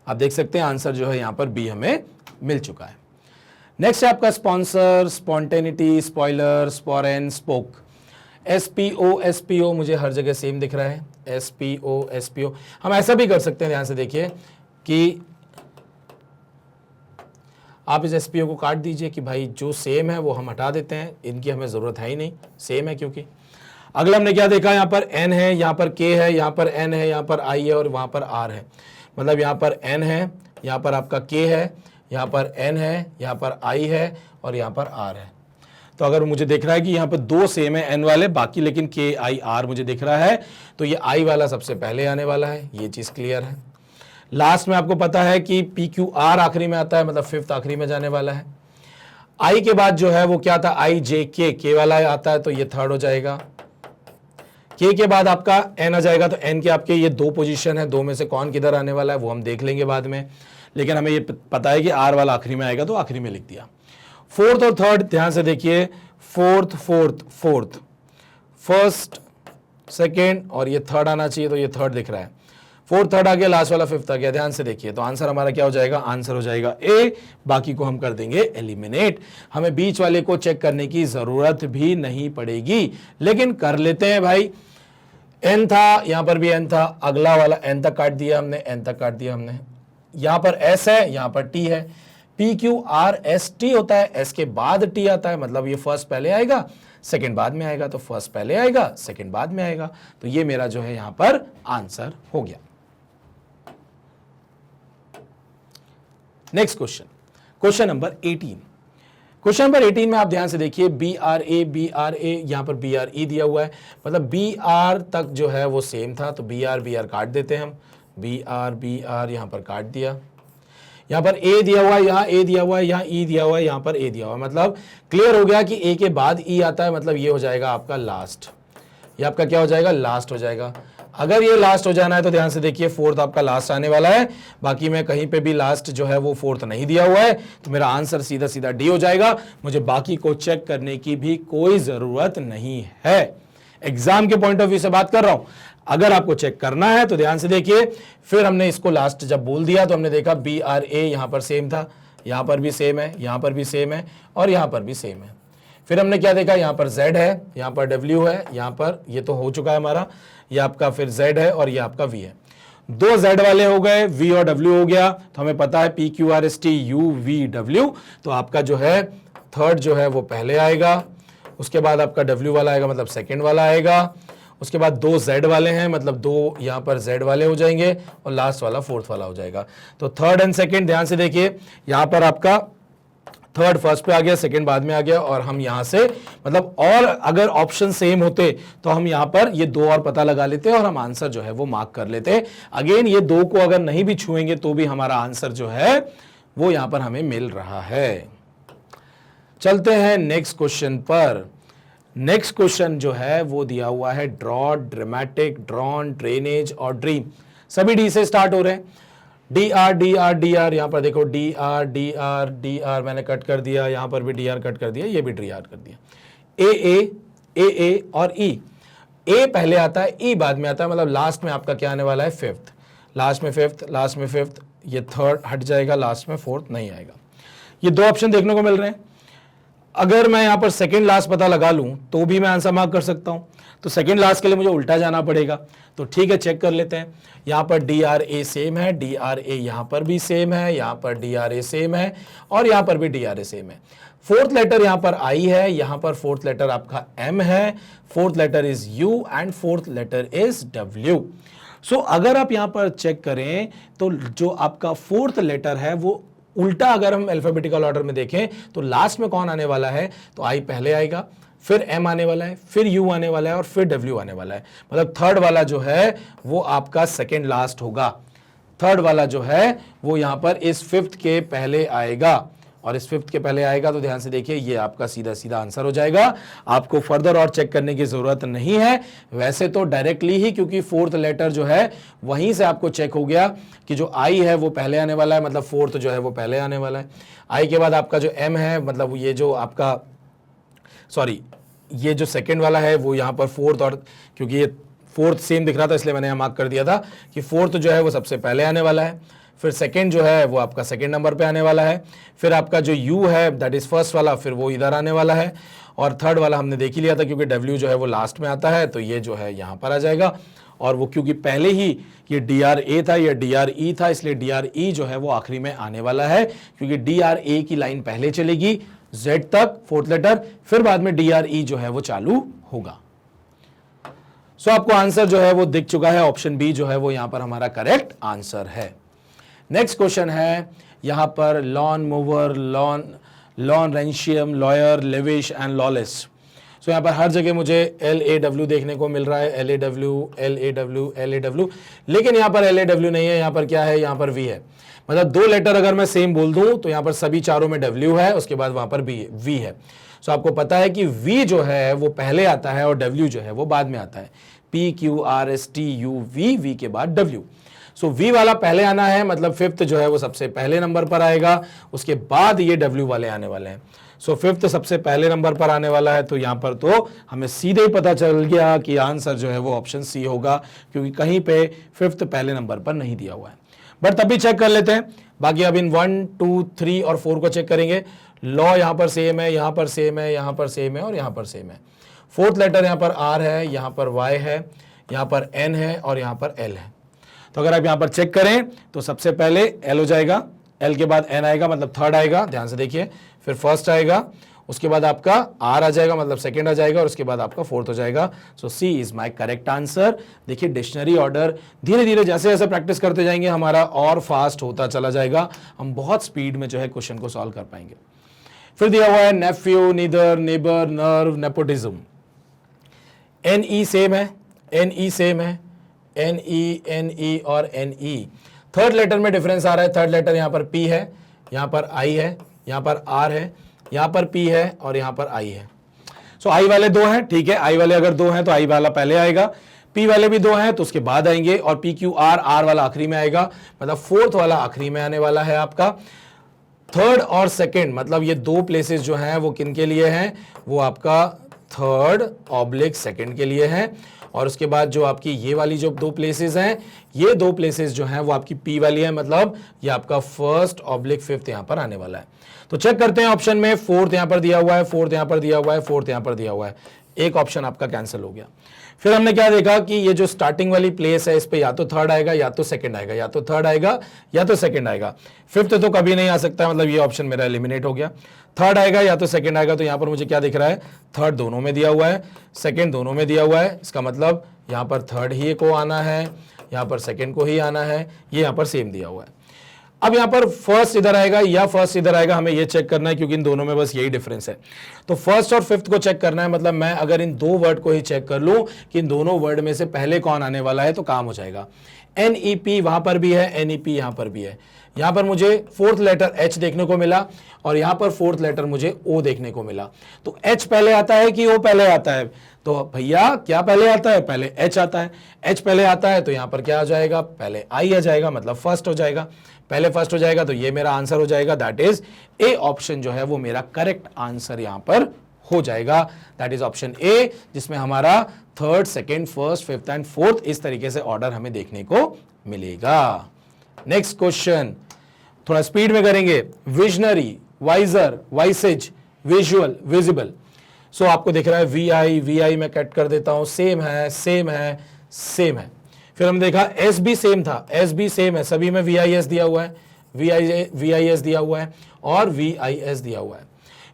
आप देख सकते हैं आंसर जो है यहां पर बी हमें मिल चुका है। नेक्स्ट है आपका sponsor, spontaneity, spoiler, sporran, spoke. SPO SPO मुझे हर जगह सेम दिख रहा है, एसपीओ एसपीओ। हम ऐसा भी कर सकते हैं, ध्यान से देखिए कि आप इस एसपीओ को काट दीजिए कि भाई जो सेम है वो हम हटा देते हैं, इनकी हमें जरूरत है ही नहीं, सेम है क्योंकि। अगला हमने क्या देखा, यहां पर एन है, यहां पर के है, यहां पर एन है, यहां पर आई है और वहां पर आर है। मतलब यहां पर एन है, यहां पर आपका के है, यहां पर एन है, यहां पर आई है और यहां पर आर है। तो अगर मुझे दिख रहा है कि यहां पर दो सेम है एन वाले, बाकी लेकिन के आई आर मुझे दिख रहा है, तो ये आई वाला सबसे पहले आने वाला है, ये चीज क्लियर है। लास्ट में आपको पता है कि पी क्यू आर आखिरी में आता है, मतलब फिफ्थ आखिरी में जाने वाला है। आई के बाद जो है वो क्या था, आई जे के वाला आता है, तो ये थर्ड हो जाएगा। के बाद आपका एन आ जाएगा, तो एन के आपके ये दो पोजीशन है, दो में से कौन किधर आने वाला है वो हम देख लेंगे बाद में, लेकिन हमें ये पता है कि आर वाला आखिरी में आएगा, तो आखिरी में लिख दिया। फोर्थ और थर्ड ध्यान से देखिए, fourth fourth fourth, first second और ये थर्ड आना चाहिए, तो ये थर्ड दिख रहा है। फोर्थ थर्ड आ गया, लास्ट वाला फिफ्थ आ गया, ध्यान से देखिए। तो आंसर हमारा क्या हो जाएगा, आंसर हो जाएगा ए, बाकी को हम कर देंगे एलिमिनेट। हमें बीच वाले को चेक करने की जरूरत भी नहीं पड़ेगी, लेकिन कर लेते हैं भाई। एन था, यहां पर भी एन था, अगला वाला एन तक काट दिया हमने, एन तक काट दिया हमने। यहां पर एस है, यहां पर टी है, P Q R S T होता है, एस के बाद टी आता है, मतलब ये फर्स्ट पहले आएगा सेकंड बाद में आएगा, तो फर्स्ट पहले आएगा सेकंड बाद में आएगा, तो ये मेरा जो है यहां पर आंसर हो गया। Next question, question number 18। Question number 18 में आप ध्यान से देखिए, बी आर ए, यहां पर बी आर ई दिया हुआ है, मतलब बी आर तक जो है वो सेम था, तो बी आर काट देते हैं हम, बी आर यहां पर काट दिया। यहां पर ए दिया हुआ है, यहां ए दिया हुआ है, यहां ई दिया हुआ है, यहां पर ए दिया हुआ है, मतलब क्लियर हो गया कि ए के बाद ई आता है, मतलब ये हो जाएगा आपका लास्ट, ये आपका क्या हो जाएगा, लास्ट हो जाएगा। अगर ये लास्ट हो जाना है तो ध्यान से देखिए, फोर्थ आपका लास्ट आने वाला है, बाकी में कहीं पे भी लास्ट जो है वो फोर्थ नहीं दिया हुआ है, तो मेरा आंसर सीधा सीधा डी हो जाएगा। मुझे बाकी को चेक करने की भी कोई जरूरत नहीं है, एग्जाम के पॉइंट ऑफ व्यू से बात कर रहा हूं। अगर आपको चेक करना है तो ध्यान से देखिए, फिर हमने इसको लास्ट जब बोल दिया तो हमने देखा बी आर ए यहां पर सेम था, यहां पर भी सेम है, यहां पर भी सेम है और यहां पर भी सेम है। फिर हमने क्या देखा, यहां पर Z है, यहां पर W है, यहां पर ये तो हो चुका है हमारा, ये आपका फिर Z है और ये आपका V है। दो Z वाले हो गए, V और W हो गया, तो हमें पता है PQRSTUVW, तो आपका जो है थर्ड जो है वो पहले आएगा, उसके बाद आपका W वाला आएगा, मतलब सेकेंड वाला आएगा, उसके बाद दो Z वाले हैं, मतलब दो यहाँ पर Z वाले हो जाएंगे और लास्ट वाला फोर्थ वाला हो जाएगा। तो थर्ड एंड सेकेंड ध्यान से देखिए, यहाँ पर आपका थर्ड फर्स्ट पे आ गया, सेकंड बाद में आ गया, और हम यहां से मतलब और अगर ऑप्शन सेम होते तो हम यहां पर ये दो और पता लगा लेते और हम आंसर जो है वो मार्क कर लेते। अगेन ये दो को अगर नहीं भी छुएंगे तो भी हमारा आंसर जो है वो यहां पर हमें मिल रहा है। चलते हैं नेक्स्ट क्वेश्चन पर। नेक्स्ट क्वेश्चन जो है वो दिया हुआ है ड्रॉ, ड्रामेटिक, ड्रॉन, ड्रेनेज और ड्रीम, सभी डी से स्टार्ट हो रहे हैं। डी आर यहां पर देखो, डी आर मैंने कट कर दिया, यहां पर भी डी आर कट कर दिया, ये भी डी आर कर दिया। ए और ई, ए पहले आता है, ई बाद में आता है, मतलब लास्ट में आपका क्या आने वाला है, फिफ्थ, लास्ट में फिफ्थ, लास्ट में फिफ्थ, ये थर्ड हट जाएगा, लास्ट में फोर्थ नहीं आएगा। ये दो ऑप्शन देखने को मिल रहे हैं। अगर मैं यहां पर सेकेंड लास्ट पता लगा लूं तो भी मैं आंसर मार्क कर सकता हूं, तो सेकेंड लास्ट के लिए मुझे उल्टा जाना पड़ेगा, तो ठीक है चेक कर लेते हैं। यहां पर डी आर ए सेम है, डी आर ए यहां पर भी सेम है, यहां पर डी आर ए सेम है और यहां पर भी डी आर ए सेम है। फोर्थ लेटर यहां पर आई है, यहां पर फोर्थ लेटर आपका एम है, fourth letter is U and fourth letter is W. So अगर आप यहां पर चेक करें तो जो आपका फोर्थ लेटर है वो उल्टा, अगर हम अल्फाबेटिकल ऑर्डर में देखें तो लास्ट में कौन आने वाला है, तो आई पहले आएगा, फिर एम आने वाला है, फिर यू आने वाला है और फिर डब्ल्यू आने वाला है, मतलब थर्ड वाला जो है वो आपका सेकेंड लास्ट होगा। थर्ड वाला जो है वो यहां पर इस फिफ्थ के पहले आएगा और इस फिफ्थ के पहले आएगा, तो ध्यान से देखिए ये आपका सीधा सीधा आंसर हो जाएगा। आपको फर्दर और चेक करने की जरूरत नहीं है, वैसे तो डायरेक्टली ही, क्योंकि फोर्थ लेटर जो है वहीं से आपको चेक हो गया कि जो आई है वो पहले आने वाला है, मतलब फोर्थ जो है वो पहले आने वाला है। आई के बाद आपका जो एम है, मतलब ये जो आपका ये जो सेकंड वाला है वो यहाँ पर फोर्थ, और क्योंकि ये फोर्थ सेम दिख रहा था इसलिए मैंने यहाँ मार्क कर दिया था कि फोर्थ जो है वो सबसे पहले आने वाला है। फिर सेकंड जो है वो आपका सेकंड नंबर पे आने वाला है। फिर आपका जो यू है दैट इज फर्स्ट वाला, फिर वो इधर आने वाला है। और थर्ड वाला हमने देख ही लिया था क्योंकि डब्ल्यू जो है वो लास्ट में आता है, तो ये जो है यहाँ पर आ जाएगा। और वो क्योंकि पहले ही ये डी आर ए था, ये डी आर ई था, इसलिए डी आर ई जो है वो आखिरी में आने वाला है, क्योंकि डी आर ए की लाइन पहले चलेगी जेड तक फोर्थ लेटर, फिर बाद में डी आर ई जो है वो चालू होगा। सो आपको आंसर जो है वो दिख चुका है, ऑप्शन बी जो है वो यहां पर हमारा करेक्ट आंसर है। नेक्स्ट क्वेश्चन है यहां पर lawn mower, lawrencium, lawyer, lavish and lawless. So यहाँ पर हर जगह मुझे LAW देखने को मिल रहा है, LAW, LAW, LAW, लेकिन यहाँ पर LAW नहीं है, यहाँ पर क्या है, यहाँ पर V है। मतलब दो लेटर अगर मैं सेम बोल दूं तो यहाँ पर सभी चारों में W है, उसके बाद वहां पर V है। सो आपको पता है कि V जो है वो पहले आता है और W जो है वो बाद में आता है। PQRSTUV, V के बाद W। सो V वाला पहले आना है, मतलब फिफ्थ जो है वो सबसे पहले नंबर पर आएगा, उसके बाद ये W वाले आने वाले हैं। सो फिफ्थ सबसे पहले नंबर पर आने वाला है, तो यहां पर तो हमें सीधे ही पता चल गया कि आंसर जो है वो ऑप्शन सी होगा, क्योंकि कहीं पे फिफ्थ पहले नंबर पर नहीं दिया हुआ है। बट तब भी चेक कर लेते हैं। बाकी अब इन 1, 2, 3 और 4 को चेक करेंगे। लॉ यहां पर सेम है, यहां पर सेम है, यहां पर सेम है और यहां पर सेम है। फोर्थ लेटर यहां पर R है, यहां पर Y है, यहां पर N है और यहां पर L है। तो अगर आप यहां पर चेक करें तो सबसे पहले L हो जाएगा, L के बाद N आएगा, मतलब थर्ड आएगा, ध्यान से देखिए, फिर फर्स्ट आएगा, उसके बाद आपका R आ जाएगा, मतलब सेकंड आ जाएगा, और उसके बाद आपका फोर्थ हो जाएगा। सो C is my correct answer. देखिए डिक्शनरी ऑर्डर धीरे धीरे जैसे जैसे प्रैक्टिस करते जाएंगे हमारा और फास्ट होता चला जाएगा, हम बहुत स्पीड में जो है क्वेश्चन को सॉल्व कर पाएंगे। फिर दिया हुआ है nephew, neither, neighbour, nerve, nepotism. NE same है, NE सेम है, NE और NE। थर्ड लेटर में डिफरेंस आ रहा है। थर्ड लेटर यहां पर P है, यहां पर I है, यहां पर R है, यहां पर P है और यहां पर I है। सो I वाले दो हैं, ठीक है, I वाले अगर दो हैं तो I वाला पहले आएगा, P वाले भी दो हैं तो उसके बाद आएंगे, और PQR, R वाला आखिरी में आएगा, मतलब फोर्थ वाला आखिरी में आने वाला है आपका। थर्ड और सेकंड, मतलब ये दो प्लेसेस जो हैं वो किन के लिए हैं, वो आपका थर्ड ऑब्लिक सेकंड के लिए हैं। और उसके बाद जो आपकी ये वाली जो दो प्लेसेस हैं, ये दो प्लेसेस जो हैं वो आपकी P वाली है, मतलब ये आपका फर्स्ट ऑब्लिक फिफ्थ यहां पर आने वाला है। तो चेक करते हैं ऑप्शन में, फोर्थ यहां पर दिया हुआ है, फोर्थ यहां पर दिया हुआ है, फोर्थ यहां पर दिया हुआ है, एक ऑप्शन आपका कैंसिल हो गया। फिर हमने क्या देखा कि ये जो स्टार्टिंग वाली प्लेस है इस पे या तो थर्ड आएगा या तो सेकंड आएगा, या तो थर्ड आएगा या तो सेकंड आएगा। फिफ्थ तो कभी नहीं आ सकता, मतलब ये ऑप्शन मेरा एलिमिनेट हो गया। थर्ड आएगा या तो सेकंड आएगा, तो यहां पर मुझे क्या दिख रहा है, थर्ड दोनों में दिया हुआ है, सेकंड दोनों में दिया हुआ है, इसका मतलब यहां पर थर्ड ही को आना है, यहां पर सेकंड को ही आना है, ये यहां पर सेम दिया हुआ है। अब यहां पर फर्स्ट इधर आएगा या फर्स्ट इधर आएगा, हमें ये चेक करना है क्योंकि इन दोनों में बस यही डिफरेंस है। तो फर्स्ट और फिफ्थ को चेक करना है, मतलब मैं अगर इन दो वर्ड को ही चेक कर लूं कि इन दोनों वर्ड में से पहले कौन आने वाला है तो काम हो जाएगा। NEP वहां पर भी है, NEP यहां पर भी है। यहां पर मुझे फोर्थ लेटर H देखने को मिला और यहां पर फोर्थ लेटर मुझे O देखने को मिला। तो H पहले आता है कि O पहले आता है, तो भैया क्या पहले आता है, पहले H आता है। H पहले आता है तो यहां पर क्या आ जाएगा, पहले I आ जाएगा, मतलब फर्स्ट हो जाएगा, पहले फर्स्ट हो जाएगा, तो ये मेरा आंसर हो जाएगा, दैट इज A ऑप्शन जो है वो मेरा करेक्ट आंसर यहां पर हो जाएगा, दैट इज ऑप्शन A, जिसमें हमारा third, second, first, fifth and fourth इस तरीके से ऑर्डर हमें देखने को मिलेगा। नेक्स्ट क्वेश्चन थोड़ा स्पीड में करेंगे। Visionary, visor, vices, visual, visible. So आपको दिख रहा है VI मैं कट कर देता हूं, सेम है, सेम है, सेम है। फिर हम देखा S भी सेम था, S भी सेम है, सभी में VIS दिया हुआ है, VIS दिया हुआ है और VIS दिया हुआ है।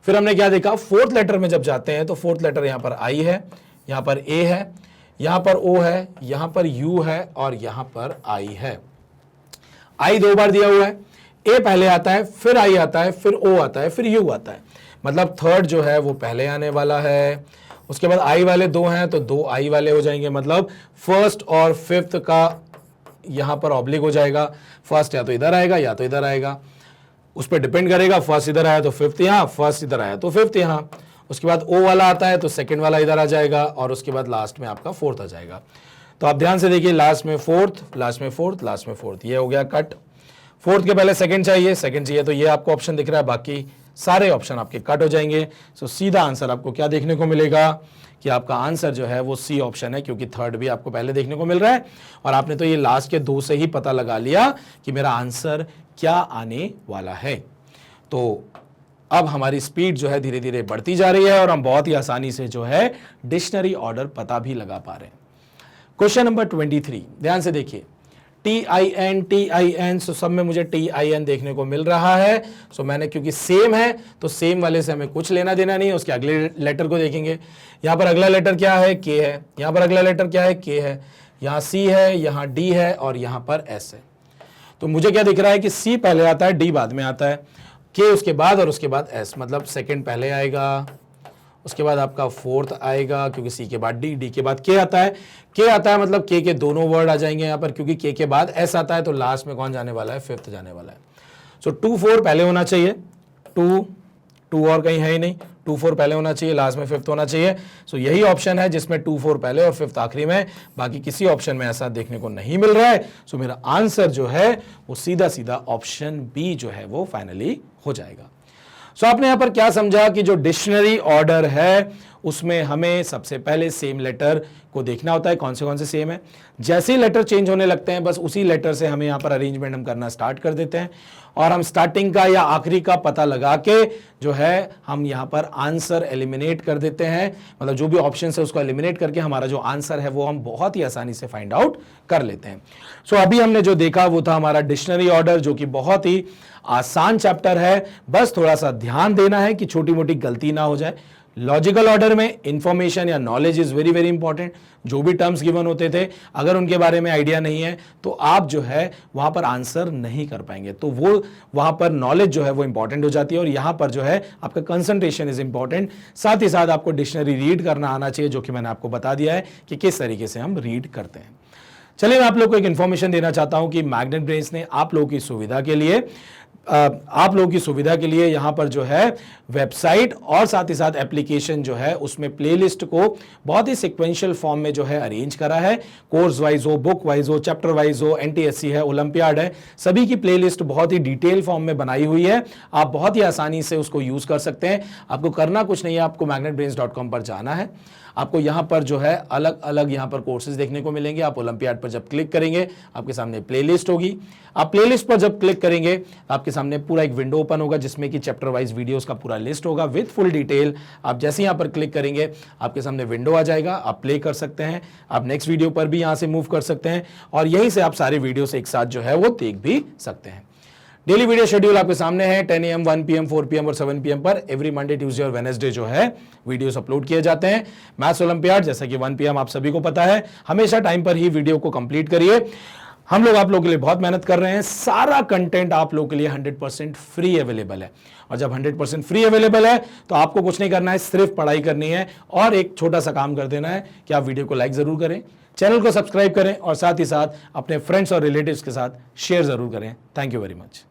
फिर हमने क्या देखा, फोर्थ लेटर में जब जाते हैं तो फोर्थ लेटर यहां पर I है, यहां पर A है, यहां पर O है, यहां पर U है और यहां पर I है। I दो बार दिया हुआ है, A पहले आता है, फिर I आता है, फिर O आता है, फिर U आता है, मतलब थर्ड जो है वो पहले आने वाला है। उसके बाद I वाले दो हैं तो दो I वाले हो जाएंगे, मतलब फर्स्ट और फिफ्थ का यहां पर ऑब्लिक हो जाएगा, फर्स्ट या तो इधर आएगा या तो इधर आएगा। उस पर डिपेंड करेगा, फर्स्ट इधर आया तो फिफ्थ यहाँ, फर्स्ट इधर आया तो फिफ्थ यहाँ, उसके बाद ओ वाला आता है तो सेकंड वाला इधर आ जाएगा और उसके बाद लास्ट में आपका फोर्थ आ जाएगा। तो आप ध्यान से देखिए, लास्ट में फोर्थ, लास्ट में फोर्थ, लास्ट में फोर्थ, ये हो गया कट। फोर्थ के पहले सेकंड चाहिए तो ये आपको ऑप्शन दिख रहा है, बाकी सारे ऑप्शन आपके कट हो जाएंगे। सो सीधा आंसर आपको क्या देखने को मिलेगा कि आपका आंसर जो है वो सी ऑप्शन है, क्योंकि थर्ड भी आपको पहले देखने को मिल रहा है और आपने तो ये लास्ट के दो से ही पता लगा लिया कि मेरा आंसर क्या आने वाला है। तो अब हमारी स्पीड जो है धीरे धीरे बढ़ती जा रही है और हम बहुत ही आसानी से जो है डिक्शनरी ऑर्डर पता भी लगा पा रहे हैं। क्वेश्चन नंबर 23, ध्यान से देखिए, TIN, सो सब में मुझे TIN देखने को मिल रहा है। सो मैंने, क्योंकि सेम है तो सेम वाले से हमें कुछ लेना देना नहीं है, उसके अगले लेटर को देखेंगे। यहां पर अगला लेटर क्या है, K है, यहां पर अगला लेटर क्या है, K है, यहां C है, यहां D है और यहां पर S है। तो मुझे क्या दिख रहा है कि C पहले आता है, D बाद में आता है, K उसके बाद और उसके बाद S, मतलब सेकेंड पहले आएगा, उसके बाद आपका फोर्थ आएगा, क्योंकि सी के बाद D के बाद K आता है, K आता है मतलब K के दोनों वर्ड आ जाएंगे यहाँ पर, क्योंकि K के बाद S आता है तो लास्ट में कौन जाने वाला है, फिफ्थ जाने वाला है। सो 2 4 पहले होना चाहिए, 2 और कहीं है ही नहीं, 2 4 पहले होना चाहिए, लास्ट में फिफ्थ होना चाहिए। सो यही ऑप्शन है जिसमें 2 4 पहले और फिफ्थ आखिरी में, बाकी किसी ऑप्शन में ऐसा देखने को नहीं मिल रहा है। सो मेरा आंसर जो है वो सीधा सीधा ऑप्शन बी जो है वो फाइनली हो जाएगा। सो आपने यहां पर क्या समझा कि जो डिक्शनरी ऑर्डर है उसमें हमें सबसे पहले सेम लेटर को देखना होता है, कौन से सेम है। जैसे ही लेटर चेंज होने लगते हैं बस उसी लेटर से हमें यहां पर अरेंजमेंट हम करना स्टार्ट कर देते हैं और हम स्टार्टिंग का या आखिरी का पता लगा के जो है हम यहां पर आंसर एलिमिनेट कर देते हैं, मतलब जो भी ऑप्शन है उसको एलिमिनेट करके हमारा जो आंसर है वो हम बहुत ही आसानी से फाइंड आउट कर लेते हैं। सो अभी हमने जो देखा वो था हमारा डिक्शनरी ऑर्डर, जो कि बहुत ही आसान चैप्टर है, बस थोड़ा सा ध्यान देना है कि छोटी मोटी गलती ना हो जाए। लॉजिकल ऑर्डर में इंफॉर्मेशन या knowledge is very very important. जो भी टर्म्स गिवन होते थे अगर उनके बारे में आइडिया नहीं है तो आप जो है वहां पर आंसर नहीं कर पाएंगे, तो वो वहां पर नॉलेज जो है वो इंपॉर्टेंट हो जाती है और यहां पर जो है आपका कंसंट्रेशन इज इंपॉर्टेंट। साथ ही साथ आपको डिक्शनरी रीड करना आना चाहिए, जो कि मैंने आपको बता दिया है कि किस तरीके से हम रीड करते हैं। चलिए मैं आप लोग को एक इन्फॉर्मेशन देना चाहता हूं कि मैग्नेट ब्रेन्स ने आप लोगों की सुविधा के लिए यहां पर जो है वेबसाइट और साथ ही साथ एप्लीकेशन जो है उसमें प्लेलिस्ट को बहुत ही सिक्वेंशियल फॉर्म में जो है अरेंज करा है। कोर्स वाइज हो, बुक वाइज हो, चैप्टर वाइज हो, NTSC है, ओलंपियाड है, सभी की प्लेलिस्ट बहुत ही डिटेल फॉर्म में बनाई हुई है। आप बहुत ही आसानी से उसको यूज कर सकते हैं। आपको करना कुछ नहीं है, आपको magnetbrains.com पर जाना है। आपको यहाँ पर जो है अलग अलग यहाँ पर कोर्सेज देखने को मिलेंगे। आप ओलंपियाड पर जब क्लिक करेंगे आपके सामने प्लेलिस्ट होगी। आप प्लेलिस्ट पर जब क्लिक करेंगे आपके सामने पूरा एक विंडो ओपन होगा जिसमें कि चैप्टर वाइज वीडियोस का पूरा लिस्ट होगा विद फुल डिटेल। आप जैसे यहाँ पर क्लिक करेंगे आपके सामने विंडो आ जाएगा, आप प्ले कर सकते हैं, आप नेक्स्ट वीडियो पर भी यहाँ से मूव कर सकते हैं और यहीं से आप सारे वीडियोस एक साथ जो है वो देख भी सकते हैं। डेली वीडियो शेड्यूल आपके सामने है, 10 AM, 1 PM, 4 PM और 7 PM पर एवरी मंडे, ट्यूसडे और वेडनेसडे जो है वीडियोस अपलोड किए जाते हैं। मैथ्स ओलंपियाड जैसा कि 1 PM आप सभी को पता है, हमेशा टाइम पर ही वीडियो को कंप्लीट करिए। हम लोग आप लोगों के लिए बहुत मेहनत कर रहे हैं, सारा कंटेंट आप लोगों के लिए 100% फ्री अवेलेबल है और जब 100% फ्री अवेलेबल है तो आपको कुछ नहीं करना है, सिर्फ पढ़ाई करनी है और एक छोटा सा काम कर देना है कि आप वीडियो को लाइक जरूर करें, चैनल को सब्सक्राइब करें और साथ ही साथ अपने फ्रेंड्स और रिलेटिव्स के साथ शेयर जरूर करें। Thank you very much.